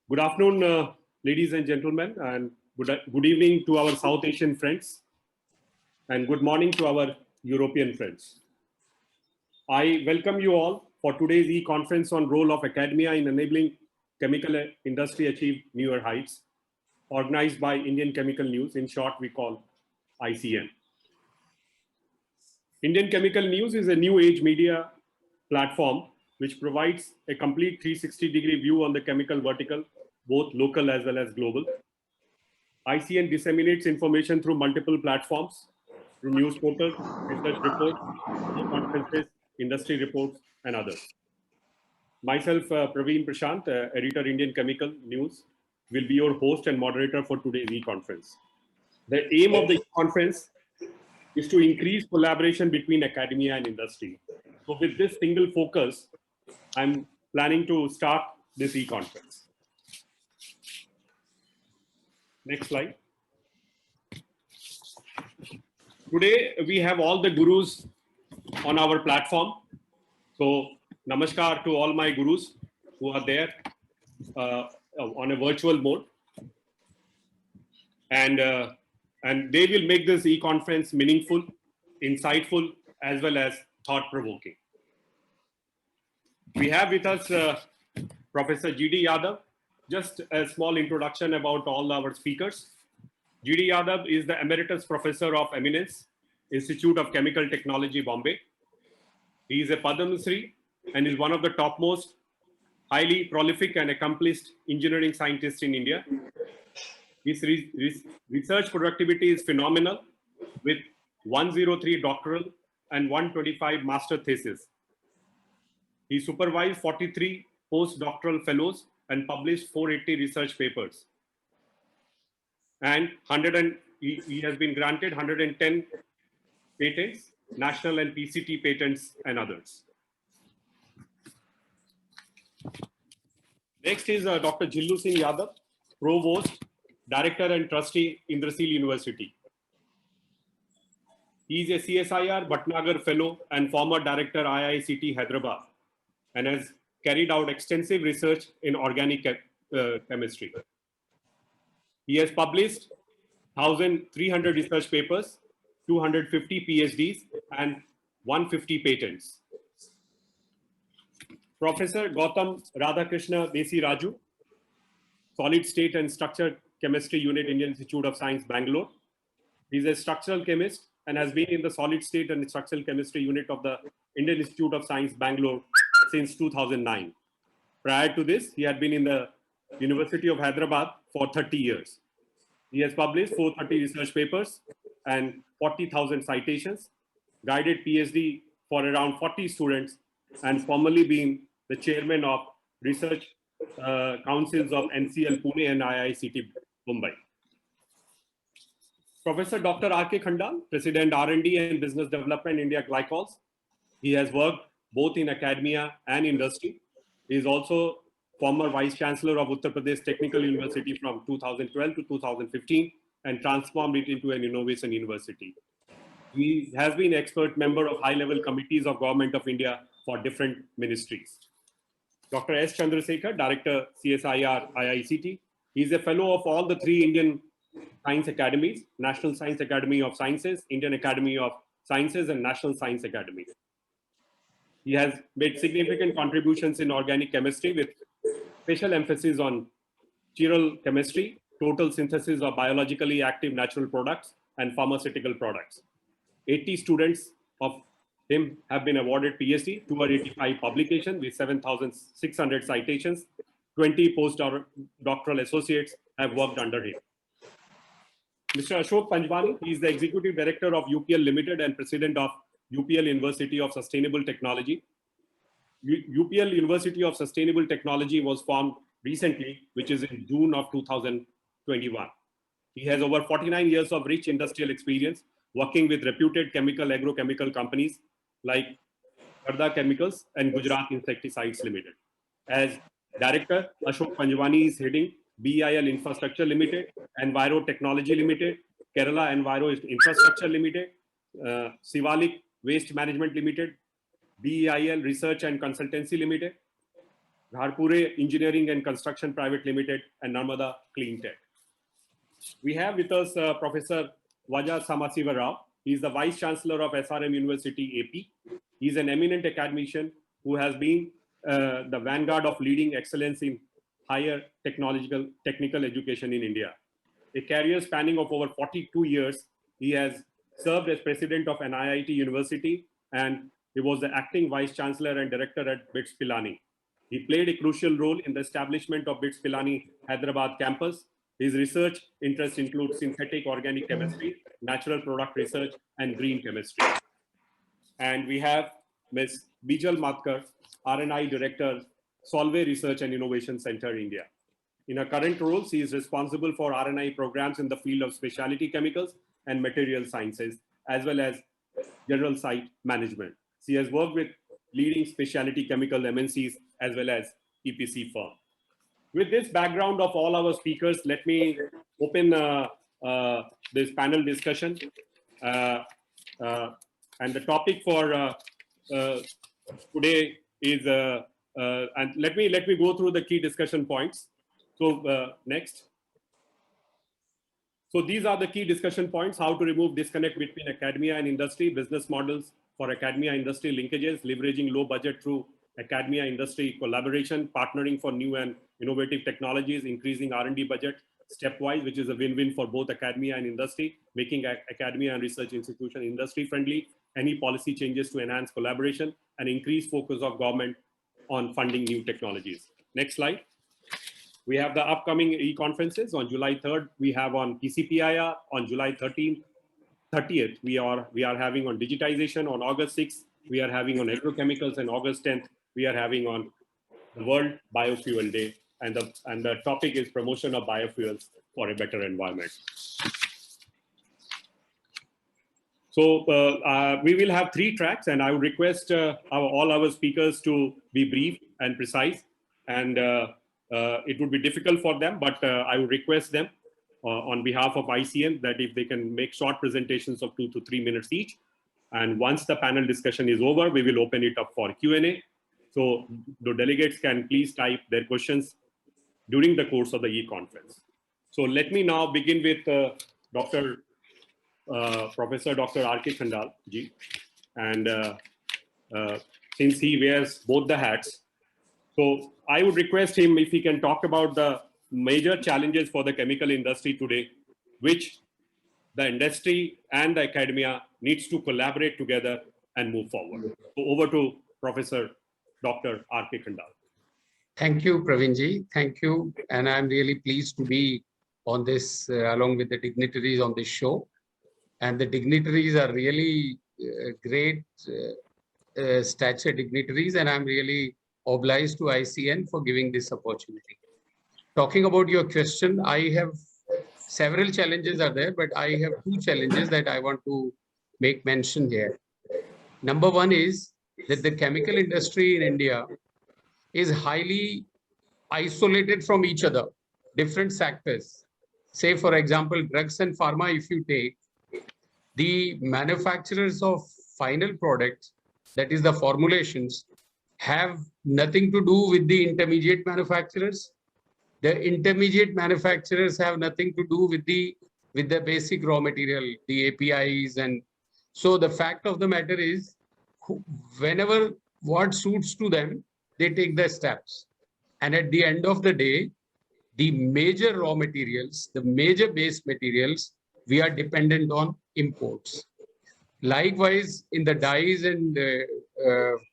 Good afternoon, ladies and gentlemen, and good evening to our South Asian friends, and good morning to our European friends. I welcome you all for today's e-conference on role of academia in enabling chemical industry achieve newer heights, organized by Indian Chemical News, in short we call ICN. Indian Chemical News is a new age media platform which provides a complete 360-degree view on the chemical vertical, both local as well as global. ICN disseminates information through multiple platforms, through news portals, research reports, conferences, industry reports, and others. Myself, Praveen Prashant, editor Indian Chemical News, will be your host and moderator for today's e-conference. The aim of the e-conference is to increase collaboration between academia and industry. So with this single focus, I'm planning to start this e-conference. Next slide. Today, we have all the gurus on our platform. So namaskar to all my gurus who are there on a virtual mode. And they will make this e-conference meaningful, insightful, as well as thought-provoking. We have with us Professor G.D. Yadav. Just a small introduction about all our speakers. G.D. Yadav is the Emeritus Professor of Eminence, Institute of Chemical Technology, Bombay. He is a Padma Shri and is one of the topmost, highly prolific and accomplished engineering scientists in India. His research productivity is phenomenal, with 103 doctoral and 125 master theses. He supervised 43 postdoctoral fellows and published 480 research papers. And he has been granted 110 patents, national and PCT patents, and others. Next is Dr. Jillu Singh Yadav, Provost, Director and Trustee, Indrasil University. He is a CSIR Bhatnagar Fellow and former Director, IICT Hyderabad, and has carried out extensive research in organic chemistry. He has published 1,300 research papers, 250 PhDs, and 150 patents. Professor Gautam Radhakrishna Desi Raju, Solid State and Structured Chemistry Unit, Indian Institute of Science, Bangalore. He is a structural chemist and has been in the Solid State and Structural Chemistry Unit of the Indian Institute of Science, Bangalore since 2009. Prior to this, he had been in the University of Hyderabad for 30 years. He has published 430 research papers and 40,000 citations, guided PhD for around 40 students, and formerly been the chairman of research councils of NCL Pune and IICT Mumbai. Professor Dr. R.K. Khandal, President R&D and Business Development, India Glycols. He has worked both in academia and industry. He is also former Vice Chancellor of Uttar Pradesh Technical University from 2012 to 2015 and transformed it into an innovation university. He has been expert member of high-level committees of Government of India for different ministries. Dr. S. Chandrasekhar, Director, CSIR, IICT. He is a fellow of all the three Indian Science Academies, National Science Academy of Sciences, Indian Academy of Sciences, and National Science Academy. He has made significant contributions in organic chemistry with special emphasis on chiral chemistry, total synthesis of biologically active natural products, and pharmaceutical products. 80 students of him have been awarded PhD, 285 publications with 7,600 citations, 20 postdoctoral associates have worked under him. Mr. Ashok Panjwani, he is the Executive Director of UPL Limited and President of UPL University of Sustainable Technology. UPL University of Sustainable Technology was formed recently, which is in June of 2021. He has over 49 years of rich industrial experience working with reputed chemical agrochemical companies like Arda Chemicals and Gujarat Insecticides Limited. As Director, Ashok Panjwani is heading BIL Infrastructure Limited, Enviro Technology Limited, Kerala Enviro Infrastructure Limited, Sivalik Waste Management Limited, BEIL Research and Consultancy Limited. Gharpure Engineering and Construction Private Limited, and Narmada Clean Tech. We have with us Professor Vaja Samasiva Rao. He is the Vice Chancellor of SRM University, AP. He is an eminent academician who has been the vanguard of leading excellence in higher technical education in India. A career spanning of over 42 years, he has served as president of an IIT university, and he was the acting vice chancellor and director at BITS Pilani. He played a crucial role in the establishment of BITS Pilani Hyderabad campus. His research interests include synthetic organic chemistry, natural product research, and green chemistry. And we have Ms. Bijal Matkar, R&I Director, Solvay Research and Innovation Center, India. In her current role, she is responsible for R&I programs in the field of specialty chemicals and material sciences, as well as general site management. She has worked with leading specialty chemical MNCs as well as EPC firms. With this background of all our speakers, let me open this panel discussion. And the topic for today is, and let me go through the key discussion points. So next. So these are the key discussion points: how to remove disconnect between academia and industry, business models for academia industry linkages, leveraging low budget through academia industry collaboration, partnering for new and innovative technologies, increasing R&D budget stepwise, which is a win-win for both academia and industry, making academia and research institution industry friendly, any policy changes to enhance collaboration, and increase focus of government on funding new technologies. Next slide. We have the upcoming e-conferences. On July 3rd, we have on PCPIR. On July 30th, we are having on digitization. On August 6th, we are having on agrochemicals, and August 10th, we are having on the World Biofuel Day. And the topic is promotion of biofuels for a better environment. So we will have 3 tracks, and I would request all our speakers to be brief and precise. And it would be difficult for them, but I would request them on behalf of ICN that if they can make short presentations of 2 to 3 minutes each. And once the panel discussion is over, we will open it up for Q&A. So the delegates can please type their questions during the course of the e-conference. So let me now begin with Professor Dr. R.K. Khandal ji. And since he wears both the hats, so I would request him if he can talk about the major challenges for the chemical industry today, which the industry and the academia needs to collaborate together and move forward. So over to Professor Dr. R.K. Khandal. Thank you, Pravinji. Thank you. And I'm really pleased to be on this along with the dignitaries on this show. And the dignitaries are really great stature dignitaries, and I'm really obliged to ICN for giving this opportunity. Talking about your question, I have several challenges are there, but I have 2 challenges that I want to make mention here. Number 1 is that the chemical industry in India is highly isolated from each other, different sectors. Say, for example, drugs and pharma, if you take, the manufacturers of final products, that is the formulations, have nothing to do with the intermediate manufacturers. The intermediate manufacturers have nothing to do with the basic raw material, the APIs. And so the fact of the matter is, whenever what suits to them, they take the steps. And at the end of the day, the major raw materials, the major base materials, we are dependent on imports. Likewise, in the dyes and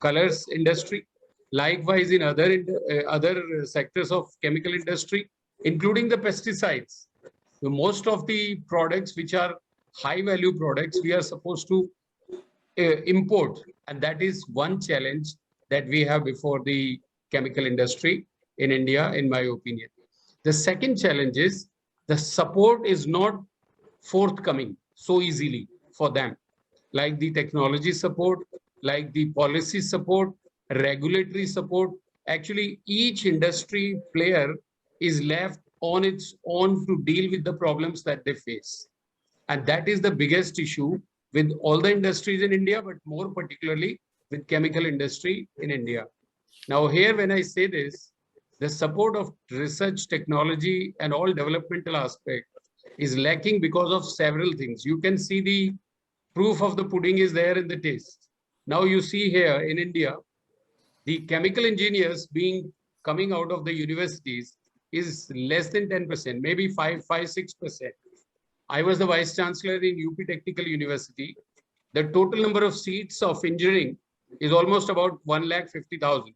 colors industry, likewise in other sectors of chemical industry, including the pesticides. So most of the products which are high value products, we are supposed to import. And that is one challenge that we have before the chemical industry in India, in my opinion. The second challenge is the support is not forthcoming so easily for them, like the technology support, like the policy support, regulatory support. Actually, each industry player is left on its own to deal with the problems that they face. And that is the biggest issue with all the industries in India, but more particularly with chemical industry in India. Now here, when I say this, the support of research, technology, and all developmental aspect is lacking because of several things. You can see the proof of the pudding is there in the taste. Now you see here in India, the chemical engineers coming out of the universities is less than 10%, maybe 6%. I was the vice chancellor in UP Technical University. The total number of seats of engineering is almost about 150,000.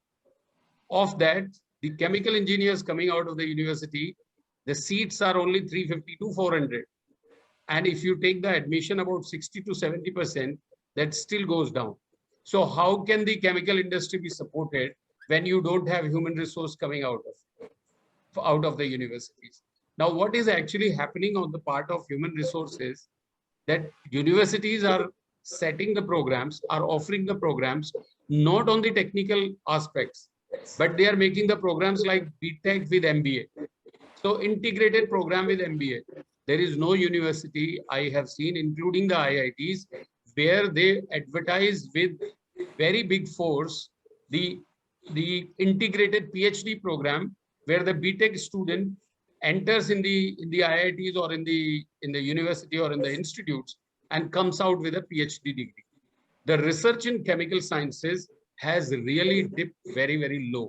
Of that, the chemical engineers coming out of the university, the seats are only 350 to 400. And if you take the admission about 60 to 70%, that still goes down. So how can the chemical industry be supported when you don't have human resource coming out of the universities? Now, what is actually happening on the part of human resources, that universities are setting the programs, are offering the programs, not on the technical aspects, but they are making the programs like BTech with MBA. So integrated program with MBA. There is no university I have seen, including the IITs, where they advertise with very big force the integrated PhD program, where the BTech student enters in the IITs or in the university or in the institutes and comes out with a PhD degree. The research in chemical sciences has really dipped very, very low.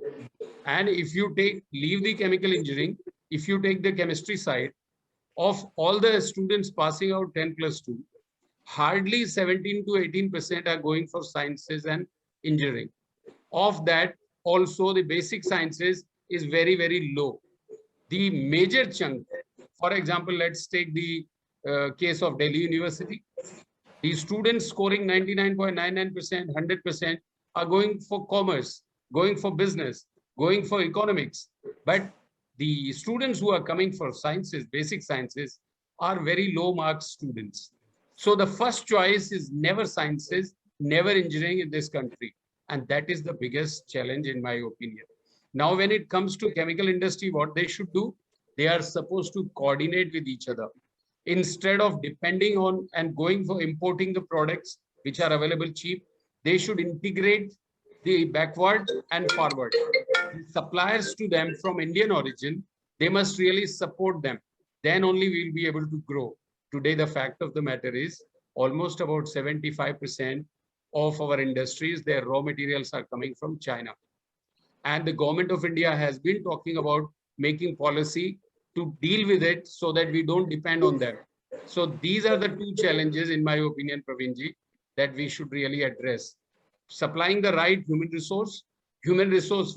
And if you leave the chemical engineering, if you take the chemistry side, of all the students passing out 10+2, hardly 17 to 18% are going for sciences and engineering. Of that, also the basic sciences is very, very low. The major chunk, for example, let's take the case of Delhi University. The students scoring 99.99%, 100% are going for commerce, going for business, going for economics. But the students who are coming for sciences, basic sciences, are very low mark students. So the first choice is never sciences, never engineering in this country. And that is the biggest challenge in my opinion. Now, when it comes to chemical industry, what they should do, they are supposed to coordinate with each other. Instead of depending on and going for importing the products which are available cheap, they should integrate the backward and forward. The suppliers to them from Indian origin, they must really support them. Then only we'll be able to grow. Today, the fact of the matter is almost about 75% of our industries, their raw materials are coming from China. And the government of India has been talking about making policy to deal with it so that we don't depend on them. So these are the two challenges, in my opinion, Praveenji, that we should really address. Supplying the right human resource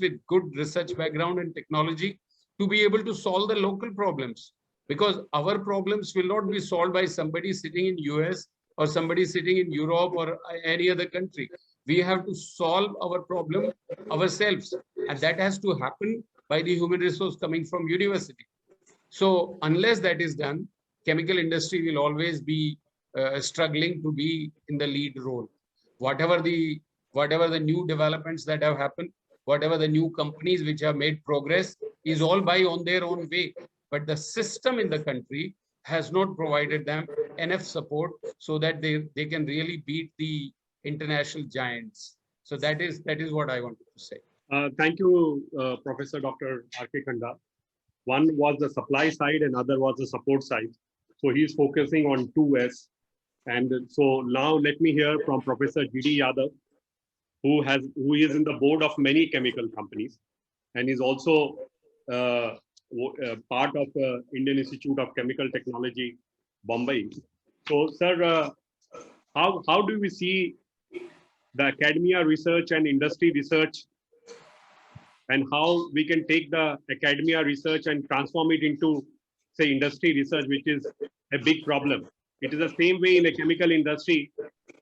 with good research background and technology to be able to solve the local problems. Because our problems will not be solved by somebody sitting in US or somebody sitting in Europe or any other country. We have to solve our problem ourselves. And that has to happen by the human resource coming from university. So unless that is done, chemical industry will always be struggling to be in the lead role. Whatever the new developments that have happened, whatever the new companies which have made progress is all by on their own way. But the system in the country has not provided them enough support so that they can really beat the international giants. So that is what I wanted to say. Thank you, Professor Dr. R.K. Khanda. One was the supply side and other was the support side. So he's focusing on 2S. And so now let me hear from Professor G.D. Yadav, who is in the board of many chemical companies and is also part of Indian Institute of Chemical Technology, Bombay. So, sir, how do we see the academia research and industry research, and how we can take the academia research and transform it into, say, industry research, which is a big problem? It is the same way in a chemical industry.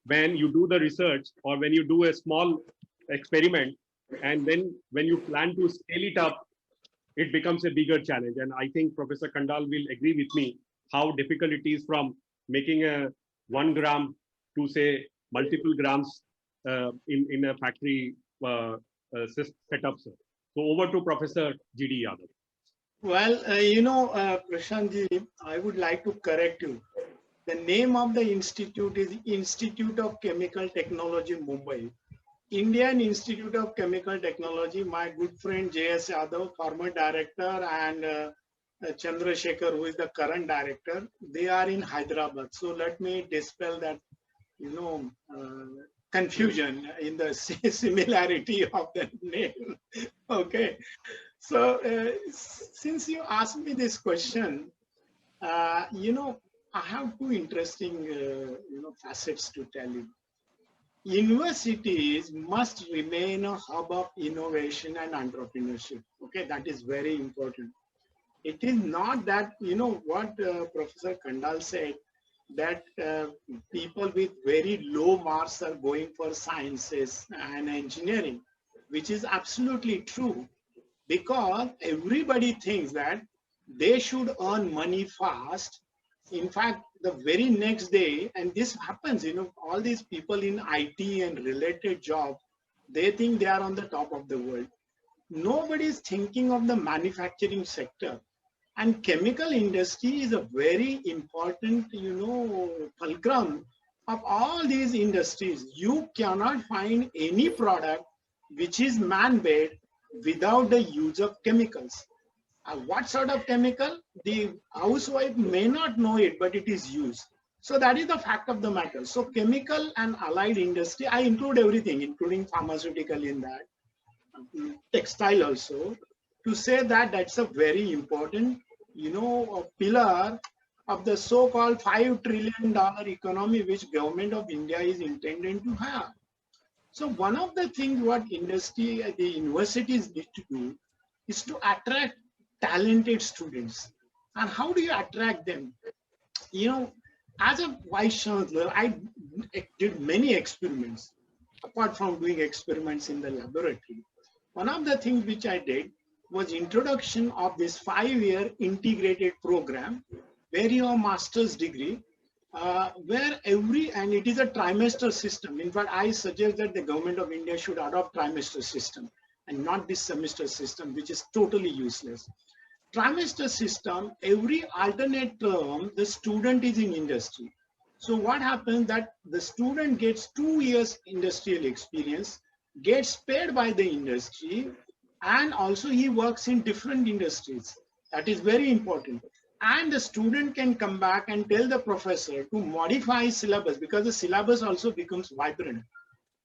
When you do the research or when you do a small experiment, and then when you plan to scale it up, it becomes a bigger challenge. And I think Professor Khandal will agree with me how difficult it is from making a 1 gram to, say, multiple grams in a factory setup. So over to Professor G.D. Yadav. Well, Prashantji, I would like to correct you. The name of the institute is Institute of Chemical Technology, Mumbai. Indian Institute of Chemical Technology, my good friend J.S. Yadav, former director, and Chandrasekhar, who is the current director, they are in Hyderabad. So let me dispel that, confusion in the similarity of the name. Okay. So since you asked me this question, I have two interesting, facets to tell you. Universities must remain a hub of innovation and entrepreneurship. Okay, that is very important. It is not that, what Professor Kandal said, that people with very low marks are going for sciences and engineering, which is absolutely true, because everybody thinks that they should earn money fast. In fact, the very next day, and this happens, all these people in IT and related jobs, they think they are on the top of the world. Nobody is thinking of the manufacturing sector. And chemical industry is a very important, fulcrum of all these industries. You cannot find any product which is man-made without the use of chemicals. What sort of chemical? The housewife may not know it, but it is used. So that is the fact of the matter. So chemical and allied industry, I include everything, including pharmaceutical in that, textile also, to say that that's a very important, pillar of the so-called $5 trillion economy which government of India is intending to have. So one of the things what the universities need to do is to attract talented students. And how do you attract them? As a vice chancellor, I did many experiments, apart from doing experiments in the laboratory. One of the things which I did was introduction of this 5-year integrated program where you have master's degree, where and it is a trimester system. In fact, I suggest that the government of India should adopt trimester system and not this semester system, which is totally useless. Trimester system, every alternate term, the student is in industry. So what happens that the student gets 2 years industrial experience, gets paid by the industry, and also he works in different industries. That is very important. And the student can come back and tell the professor to modify syllabus, because the syllabus also becomes vibrant.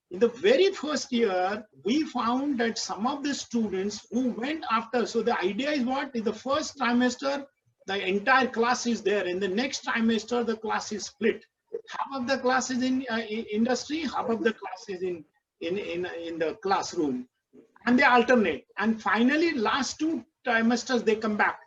In the very first year, we found that some of the students who went after, so the idea is what? In the first trimester, the entire class is there. In the next trimester, the class is split. Half of the class is in industry, half of the class is in the classroom. And they alternate. And finally, last 2 trimesters, they come back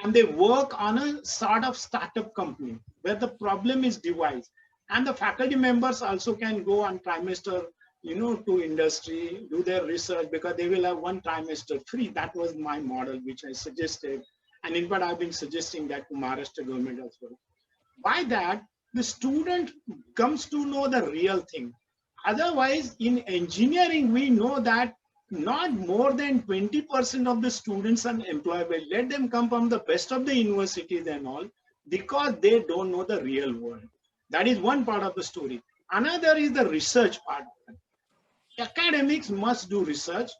and they work on a sort of startup company where the problem is devised. And the faculty members also can go on trimester, to industry, do their research, because they will have 1 trimester free. That was my model, which I suggested. And in fact, I've been suggesting that to Maharashtra government as well. By that, the student comes to know the real thing. Otherwise, in engineering, we know that not more than 20% of the students are employable. Let them come from the best of the universities and all, because they don't know the real world. That is one part of the story. Another is the research part. Academics must do research.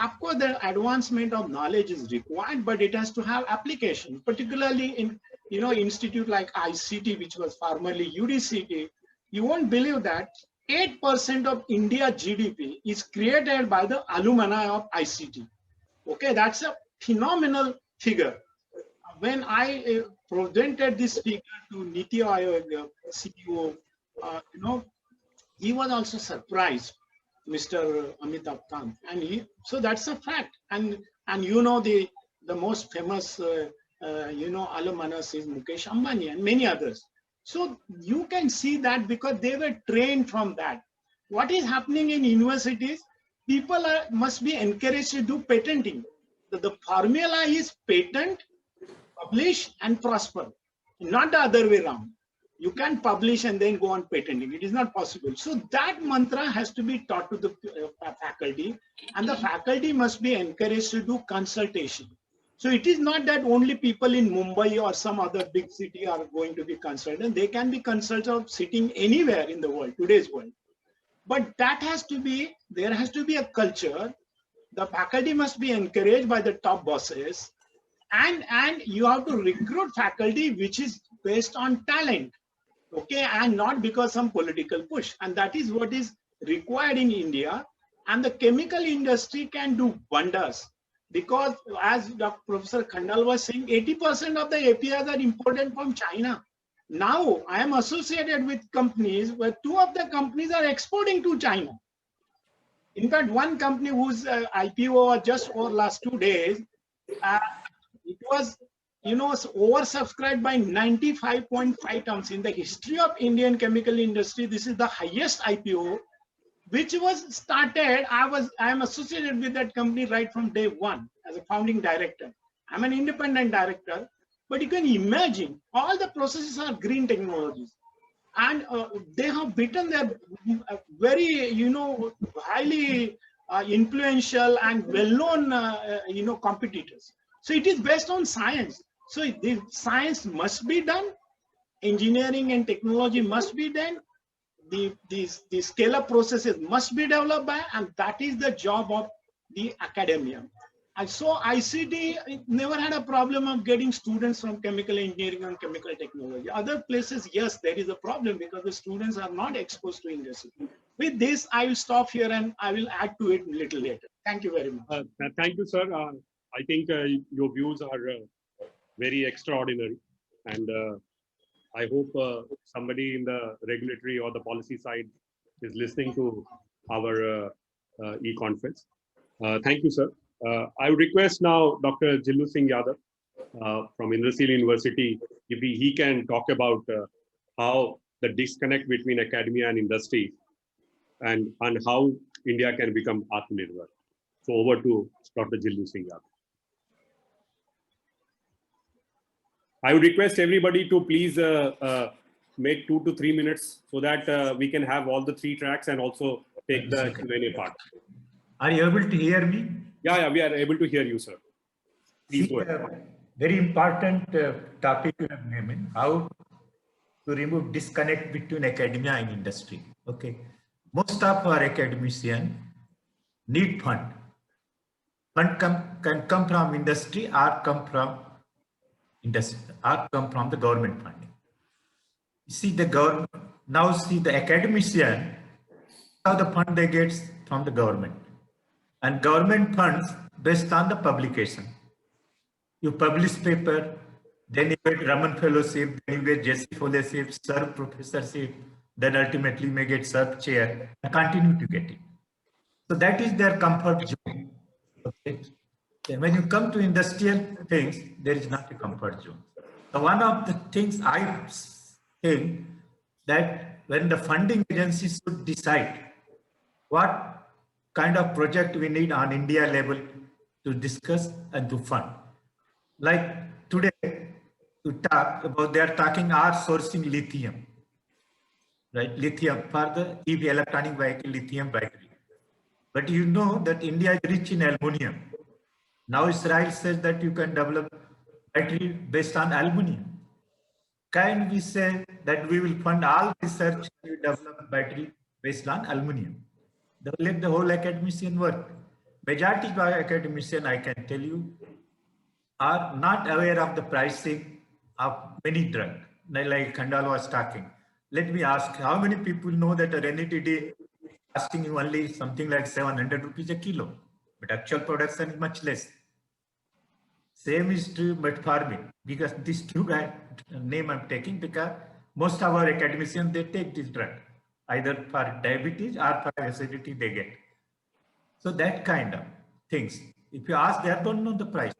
Of course, the advancement of knowledge is required, but it has to have application, particularly in institute like ICT, which was formerly UDCT. You won't believe that 8% of India GDP is created by the alumni of ICT. Okay, that's a phenomenal figure. When I presented this figure to Niti Aayog CEO, he was also surprised, Mr. Amitabh Kant, and so that's a fact. And the most famous alumnus is Mukesh Ambani and many others. So you can see that because they were trained from that. What is happening in universities? People must be encouraged to do patenting. The formula is patent, publish, and prosper, not the other way around. You can't publish and then go on patenting. It is not possible. So that mantra has to be taught to the faculty, and the faculty must be encouraged to do consultation. So it is not that only people in Mumbai or some other big city are going to be consulted. They can be consulted sitting anywhere in the world, today's world. But that has to be, there has to be a culture. The faculty must be encouraged by the top bosses, and you have to recruit faculty which is based on talent, okay, and not because some political push. And that is what is required in India. And the chemical industry can do wonders, because as Dr. Professor Khandal was saying, 80% of the APIs are imported from China. Now I am associated with companies where 2 of the companies are exporting to China. In fact, one company whose IPO was just over last 2 days, it was, oversubscribed by 95.5 times in the history of Indian chemical industry. This is the highest IPO, which was started. I am associated with that company right from day one as a founding director. I'm an independent director, but you can imagine all the processes are green technologies, and they have beaten their very, highly influential and well-known, competitors. So it is based on science. So the science must be done, engineering and technology must be done, the scale-up processes must be developed by, and that is the job of the academia. And so ICT never had a problem of getting students from chemical engineering and chemical technology. Other places, yes, there is a problem because the students are not exposed to industry. With this, I will stop here and I will add to it a little later. Thank you very much. Thank you, sir. I think your views are very extraordinary, and I hope somebody in the regulatory or the policy side is listening to our e-conference. Thank you, sir. I would request now Dr. Jillu Singh Yadav from Indrasil University, if he can talk about how the disconnect between academia and industry, and how India can become Atmanirbhar. So over to Dr. Jillu Singh Yadav. I would request everybody to please make 2 to 3 minutes so that we can have all the 3 tracks and also take the Q&A part. Are you able to hear me? Yeah, we are able to hear you, sir. Please go ahead. Very important topic you have named, how to remove disconnect between academia and industry. Okay, most of our academicians need fund. Fund can come from industry or come from the government funding. You see the government now. See the academician, how the fund they get from the government, and government funds based on the publication. You publish paper, then you get Raman Fellowship, then you get Jesse Fellowship, SERB Professorship, then ultimately you may get SERB Chair, and continue to get it. So that is their comfort zone. Okay. Then when you come to industrial things, there is not a comfort zone. So one of the things I think that when the funding agencies should decide what kind of project we need on India level to discuss and to fund. Like today, to talk about, they are talking are sourcing lithium, right? Lithium for the EV electronic vehicle lithium battery. But you know that India is rich in aluminum. Now Israel says that you can develop battery based on aluminum. Can we say that we will fund all research to develop battery based on aluminum? Let the whole academician work. Majority of academicians, I can tell you, are not aware of the pricing of many drugs. Like Khandal was talking. Let me ask, how many people know that a ranitidine costing you only something like 700 rupees a kilo, but actual production is much less. Same is true metformin, because these 2 guys name I'm taking because most of our academicians, they take this drug either for diabetes or for acidity they get. So that kind of things. If you ask, they don't know the price.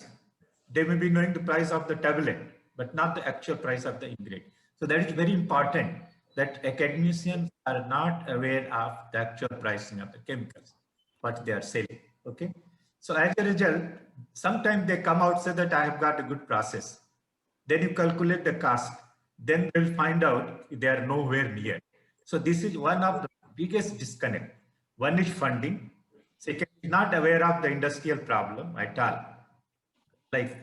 They may be knowing the price of the tablet, but not the actual price of the ingredient. So that is very important that academicians are not aware of the actual pricing of the chemicals, what they are selling. Okay. So as a result, sometimes they come out say that I have got a good process. Then you calculate the cost. Then they'll find out they are nowhere near. So this is one of the biggest disconnect. One is funding. Second, not aware of the industrial problem at all. Like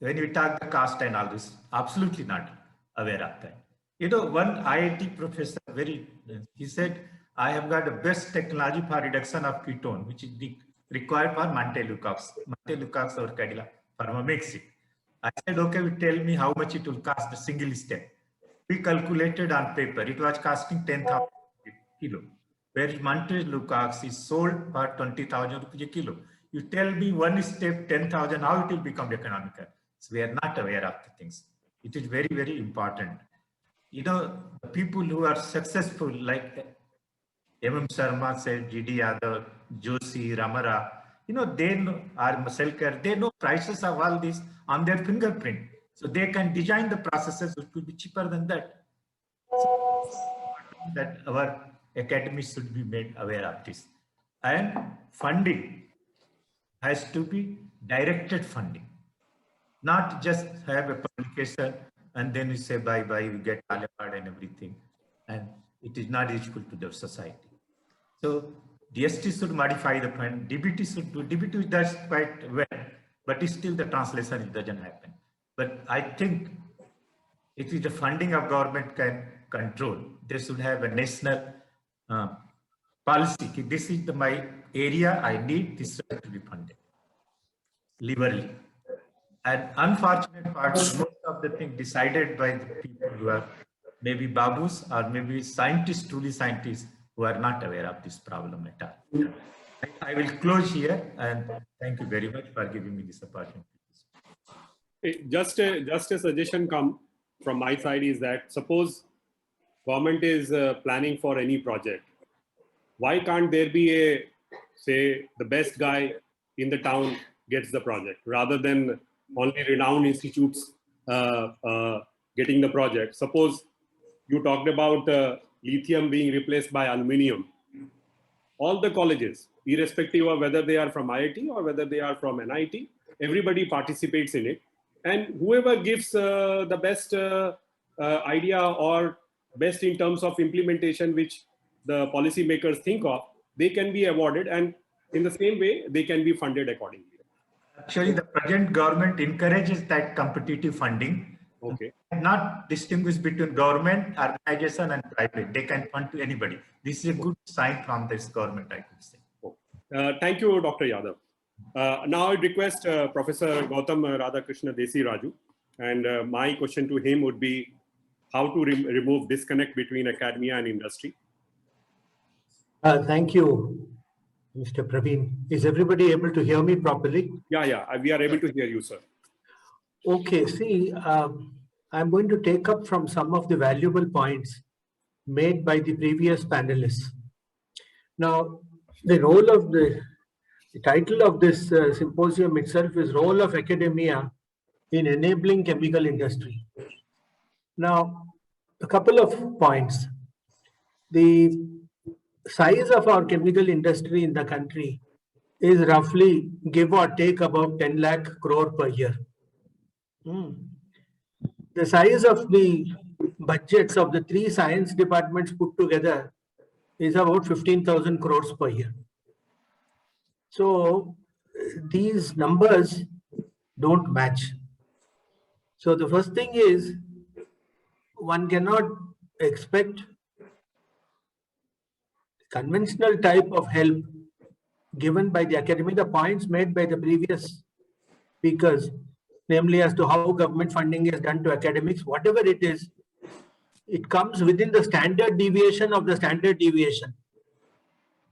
when we talk the cost and all this, absolutely not aware of that. You know, one IIT professor, he said, I have got the best technology for reduction of ketone, which is required for Montelukos or Cadilla Pharma makes it. I said, okay, tell me how much it will cost a single step. We calculated on paper, it was costing 10,000 kilo, whereas Montelukos is sold for 20,000 rupees a kilo. You tell me one step, 10,000, how it will become economical. So we are not aware of the things. It is very, very important. You know, the people who are successful, like M.M. Sharma said, G.D. Yadav, Joshi, Ramara, you know, they know, or Maselkar, they know prices of all this on their fingerprint. So they can design the processes which will be cheaper than that. So that our academies should be made aware of this. And funding has to be directed funding, not just have a publication and then you say bye-bye, you get award and everything. And it is not useful to the society. So DST should modify the fund, DBT should do, DBT does quite well, but still the translation it doesn't happen. But I think it is the funding of government can control. They should have a national policy. This is my area, I need this to be funded liberally. And unfortunate part, most of the thing decided by the people who are maybe babus or maybe scientists, truly scientists, who are not aware of this problem at all. I will close here and thank you very much for giving me this opportunity. Just a suggestion come from my side is that suppose government is planning for any project, why can't there be a, say, the best guy in the town gets the project rather than only renowned institutes getting the project? Suppose you talked about lithium being replaced by aluminium. All the colleges, irrespective of whether they are from IIT or whether they are from NIT, everybody participates in it. And whoever gives the best idea or best in terms of implementation, which the policymakers think of, they can be awarded, and in the same way, they can be funded accordingly. Actually, the present government encourages that competitive funding. Okay. Not distinguish between government, organization, and private. They can fund to anybody. This is a good sign from this government, I could say. Thank you, Dr. Yadav. Now I request Professor Gautam Radhakrishna Desi Raju, and my question to him would be how to remove disconnect between academia and industry. Thank you, Mr. Praveen. Is everybody able to hear me properly? Yeah, we are able to hear you, sir. Okay, see, I'm going to take up from some of the valuable points made by the previous panelists. Now, the role of the title of this symposium itself is Role of Academia in Enabling Chemical Industry. Now, a couple of points. The size of our chemical industry in the country is roughly, give or take, about 10 lakh crore per year. The size of the budgets of the 3 science departments put together is about 15,000 crores per year. So these numbers don't match. So the first thing is, one cannot expect conventional type of help given by the academy. The points made by the previous speakers, namely as to how government funding is done to academics, whatever it is, it comes within the standard deviation of the standard deviation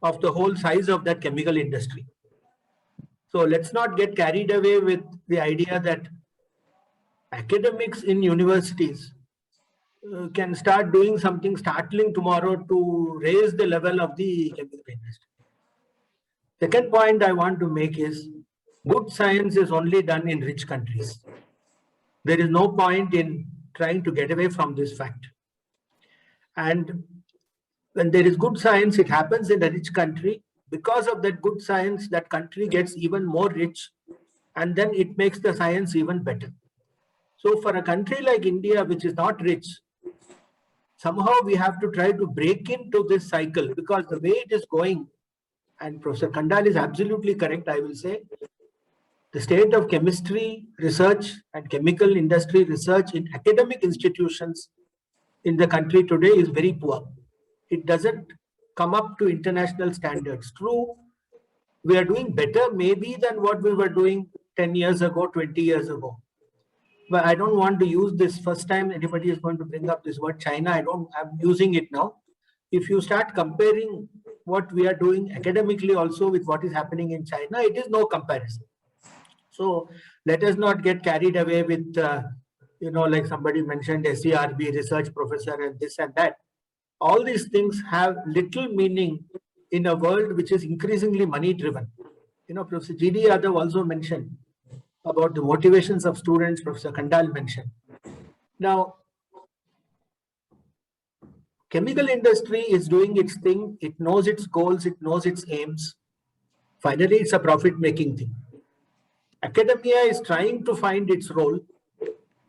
of the whole size of that chemical industry. So let's not get carried away with the idea that academics in universities can start doing something startling tomorrow to raise the level of the chemical industry. Second point I want to make is, good science is only done in rich countries. There is no point in trying to get away from this fact. And when there is good science, it happens in a rich country. Because of that good science, that country gets even more rich, and then it makes the science even better. So for a country like India, which is not rich, somehow we have to try to break into this cycle, because the way it is going, and Professor Kandal is absolutely correct, I will say, the state of chemistry research and chemical industry research in academic institutions in the country today is very poor. It doesn't come up to international standards. True, we are doing better maybe than what we were doing 10 years ago, 20 years ago. But I don't want to use this first time anybody is going to bring up this word China. I'm using it now. If you start comparing what we are doing academically also with what is happening in China, it is no comparison. So let us not get carried away with, like somebody mentioned, SERB, research professor, and this and that. All these things have little meaning in a world which is increasingly money driven. Professor G.D. Yadav also mentioned about the motivations of students, Professor Kandal mentioned. Now, chemical industry is doing its thing. It knows its goals. It knows its aims. Finally, it's a profit-making thing. Academia is trying to find its role,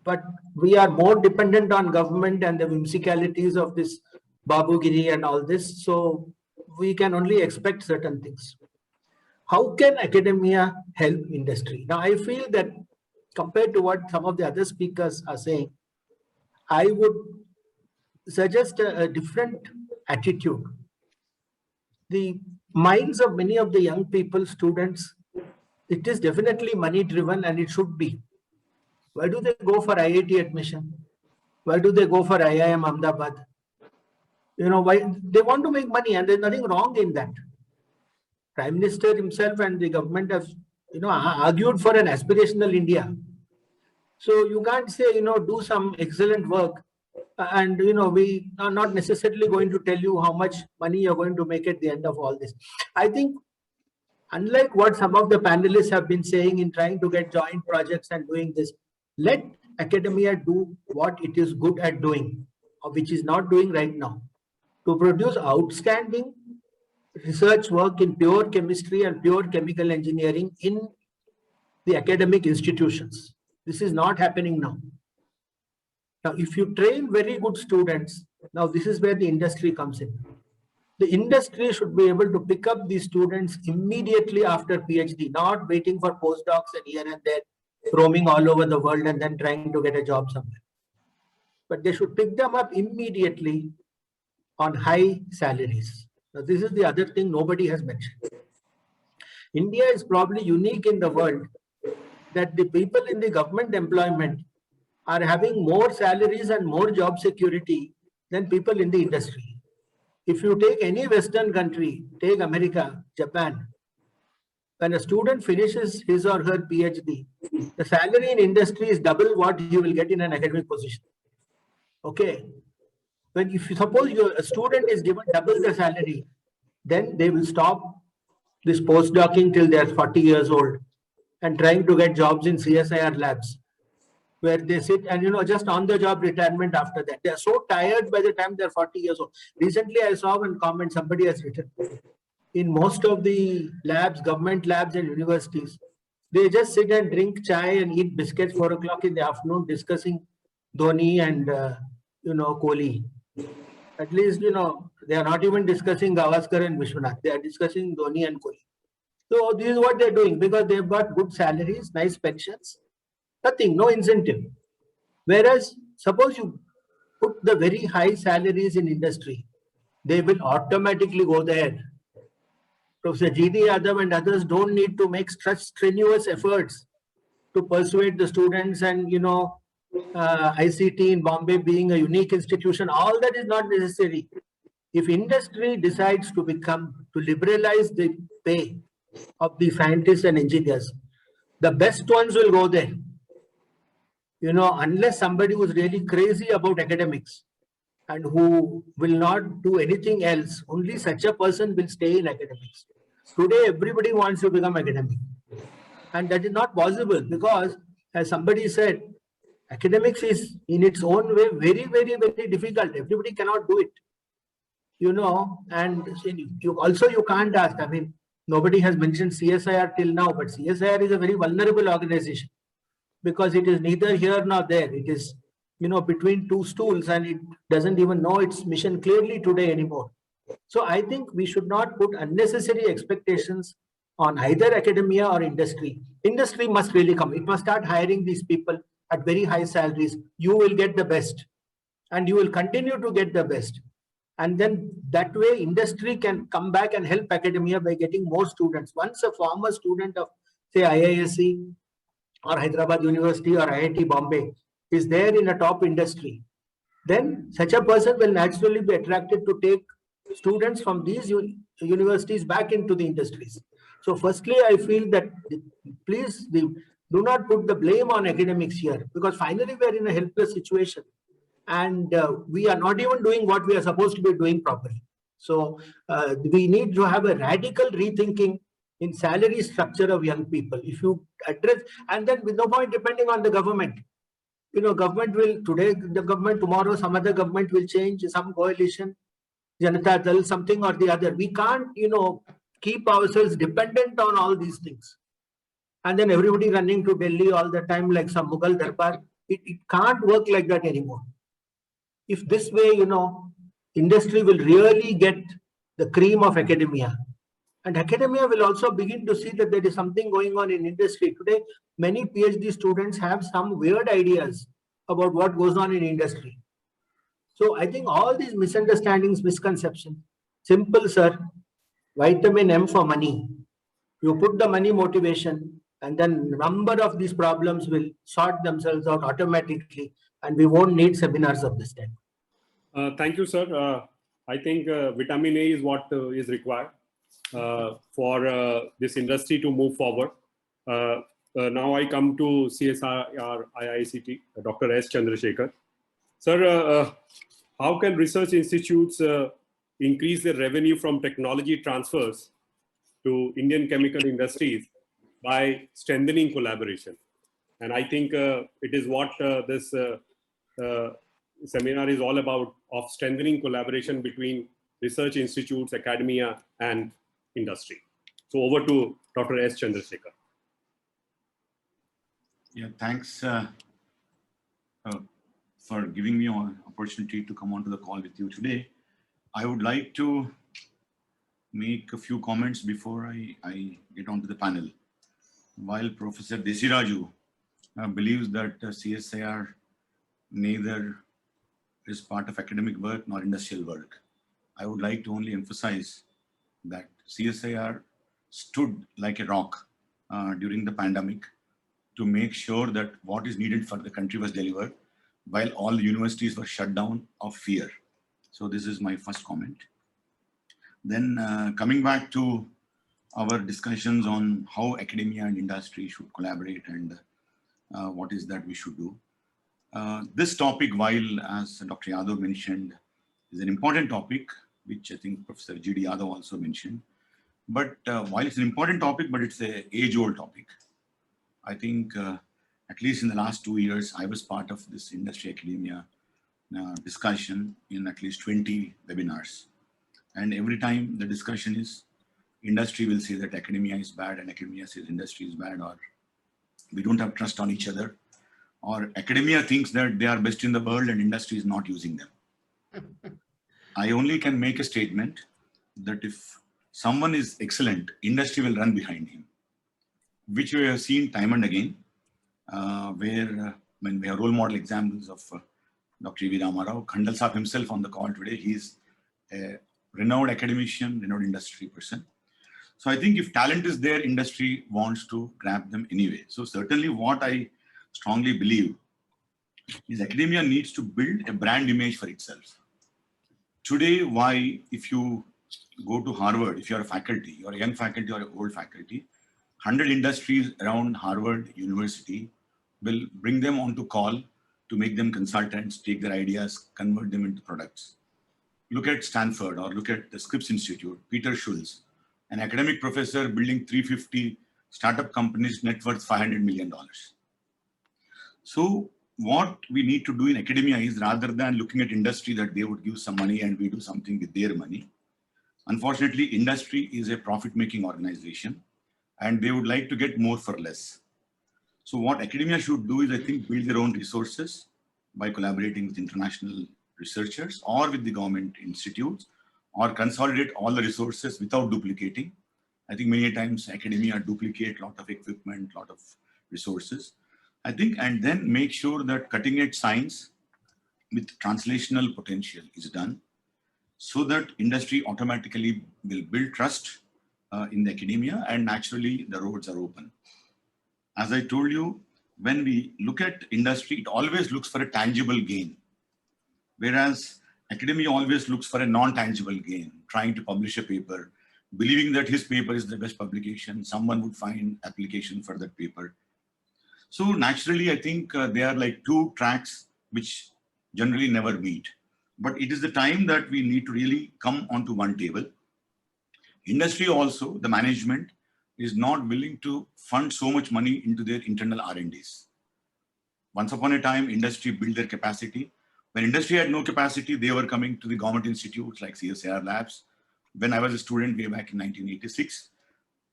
but we are more dependent on government and the whimsicalities of this Babugiri and all this. So we can only expect certain things. How can academia help industry? Now, I feel that compared to what some of the other speakers are saying, I would suggest a different attitude. The minds of many of the young people, students, it is definitely money driven, and it should be. Why do they go for IIT admission? Why do they go for IIM Ahmedabad? Why they want to make money, and there's nothing wrong in that. Prime Minister himself and the government have, argued for an aspirational India. So you can't say, do some excellent work and, we are not necessarily going to tell you how much money you're going to make at the end of all this. I think, unlike what some of the panelists have been saying in trying to get joint projects and doing this, let academia do what it is good at doing, or which is not doing right now, to produce outstanding research work in pure chemistry and pure chemical engineering in the academic institutions. This is not happening now. Now, if you train very good students, now this is where the industry comes in. The industry should be able to pick up these students immediately after PhD, not waiting for postdocs and here and there, roaming all over the world and then trying to get a job somewhere. But they should pick them up immediately on high salaries. Now, this is the other thing nobody has mentioned. India is probably unique in the world that the people in the government employment are having more salaries and more job security than people in the industry. If you take any Western country, take America, Japan, when a student finishes his or her PhD, the salary in industry is double what you will get in an academic position. Okay. When if you suppose a student is given double the salary, then they will stop this postdocing till they are 40 years old and trying to get jobs in CSIR labs, where they sit and, just on the job retirement after that. They are so tired by the time they're 40 years old. Recently, I saw one comment somebody has written. In most of the labs, government labs and universities, they just sit and drink chai and eat biscuits 4 o'clock in the afternoon discussing Dhoni and, Kohli. At least, they are not even discussing Gavaskar and Vishwanath. They are discussing Dhoni and Kohli. So this is what they're doing because they've got good salaries, nice pensions, nothing, no incentive. Whereas, suppose you put the very high salaries in industry, they will automatically go there. Professor G.D. Yadav and others don't need to make such strenuous efforts to persuade the students and, ICT in Bombay being a unique institution, all that is not necessary. If industry decides to liberalize the pay of the scientists and engineers, the best ones will go there. Unless somebody who's really crazy about academics and who will not do anything else, only such a person will stay in academics. Today, everybody wants to become academic. And that is not possible because, as somebody said, academics is in its own way very, very, very difficult. Everybody cannot do it. And you can't ask. I mean, nobody has mentioned CSIR till now, but CSIR is a very vulnerable organization because it is neither here nor there. It is, between two stools and it doesn't even know its mission clearly today anymore. So I think we should not put unnecessary expectations on either academia or industry. Industry must really come. It must start hiring these people at very high salaries. You will get the best and you will continue to get the best. And then that way industry can come back and help academia by getting more students. Once a former student of say IISc or Hyderabad University or IIT Bombay is there in a top industry, then such a person will naturally be attracted to take students from these universities back into the industries. So firstly, I feel that please do not put the blame on academics here, because finally we are in a helpless situation and we are not even doing what we are supposed to be doing properly. So we need to have a radical rethinking in salary structure of young people. If you address, and then with no point depending on the government. You know, government will today, the government tomorrow, some other government will change, some coalition, Janata Dal, something or the other. We can't, you know, keep ourselves dependent on all these things. And then everybody running to Delhi all the time like some Mughal Darbar. It can't work like that anymore. If this way, you know, industry will really get the cream of academia. And academia will also begin to see that there is something going on in industry. Today, many PhD students have some weird ideas about what goes on in industry. So I think all these misunderstandings, misconceptions, simple, sir, vitamin M for money. You put the money motivation and then number of these problems will sort themselves out automatically and we won't need seminars of this type. Thank you, sir. I think vitamin A is what is required for this industry to move forward. Now I come to CSIR IICT, Dr. S. Chandrasekhar. Sir, how can research institutes increase their revenue from technology transfers to Indian chemical industries by strengthening collaboration? And I think it is what this seminar is all about, of strengthening collaboration between research institutes, academia, and industry. So over to Dr. S. Chandrasekhar. Yeah, thanks for giving me an opportunity to come onto the call with you today. I would like to make a few comments before I get onto the panel. While Professor Desiraju believes that CSIR neither is part of academic work nor industrial work, I would like to only emphasize that CSIR stood like a rock during the pandemic to make sure that what is needed for the country was delivered while all the universities were shut down of fear. So this is my first comment. Then coming back to our discussions on how academia and industry should collaborate and what is that we should do. This topic, while as Dr. Yadav mentioned, is an important topic, which I think Professor G.D. Yadav also mentioned. But while it's an important topic, but it's an age-old topic. I think at least in the last 2 years, I was part of this industry academia discussion in at least 20 webinars. And every time the discussion is, industry will say that academia is bad and academia says industry is bad, or we don't have trust on each other, or academia thinks that they are best in the world and industry is not using them. I only can make a statement that if someone is excellent, industry will run behind him, which we have seen time and again, where when we have role model examples of Dr. E.V. Ramarao, Khandal Saab himself on the call today, he's a renowned academician, renowned industry person. So I think if talent is there, industry wants to grab them anyway. So certainly what I strongly believe is academia needs to build a brand image for itself. Today, why, if you go to Harvard, if you're a faculty, you're a young faculty or an old faculty, 100 industries around Harvard University will bring them onto call to make them consultants, take their ideas, convert them into products. Look at Stanford or look at the Scripps Institute, Peter Schultz, an academic professor building 350 startup companies net worth $500 million. So what we need to do in academia is, rather than looking at industry that they would give some money and we do something with their money, unfortunately, industry is a profit-making organization and they would like to get more for less. So what academia should do is, I think, build their own resources by collaborating with international researchers or with the government institutes, or consolidate all the resources without duplicating. I think many times academia duplicate a lot of equipment, a lot of resources. I think, and then make sure that cutting edge science with translational potential is done. so that industry automatically will build trust in the academia, and naturally the roads are open. As I told you, when we look at industry, it always looks for a tangible gain, whereas academia always looks for a non-tangible gain, trying to publish a paper, believing that his paper is the best publication, someone would find application for that paper. So naturally, I think they are like two tracks which generally never meet. But it is the time that we need to really come onto one table. Industry also, the management is not willing to fund so much money into their internal R&Ds. Once upon a time, industry built their capacity. When industry had no capacity, they were coming to the government institutes like CSIR labs. When I was a student way back in 1986,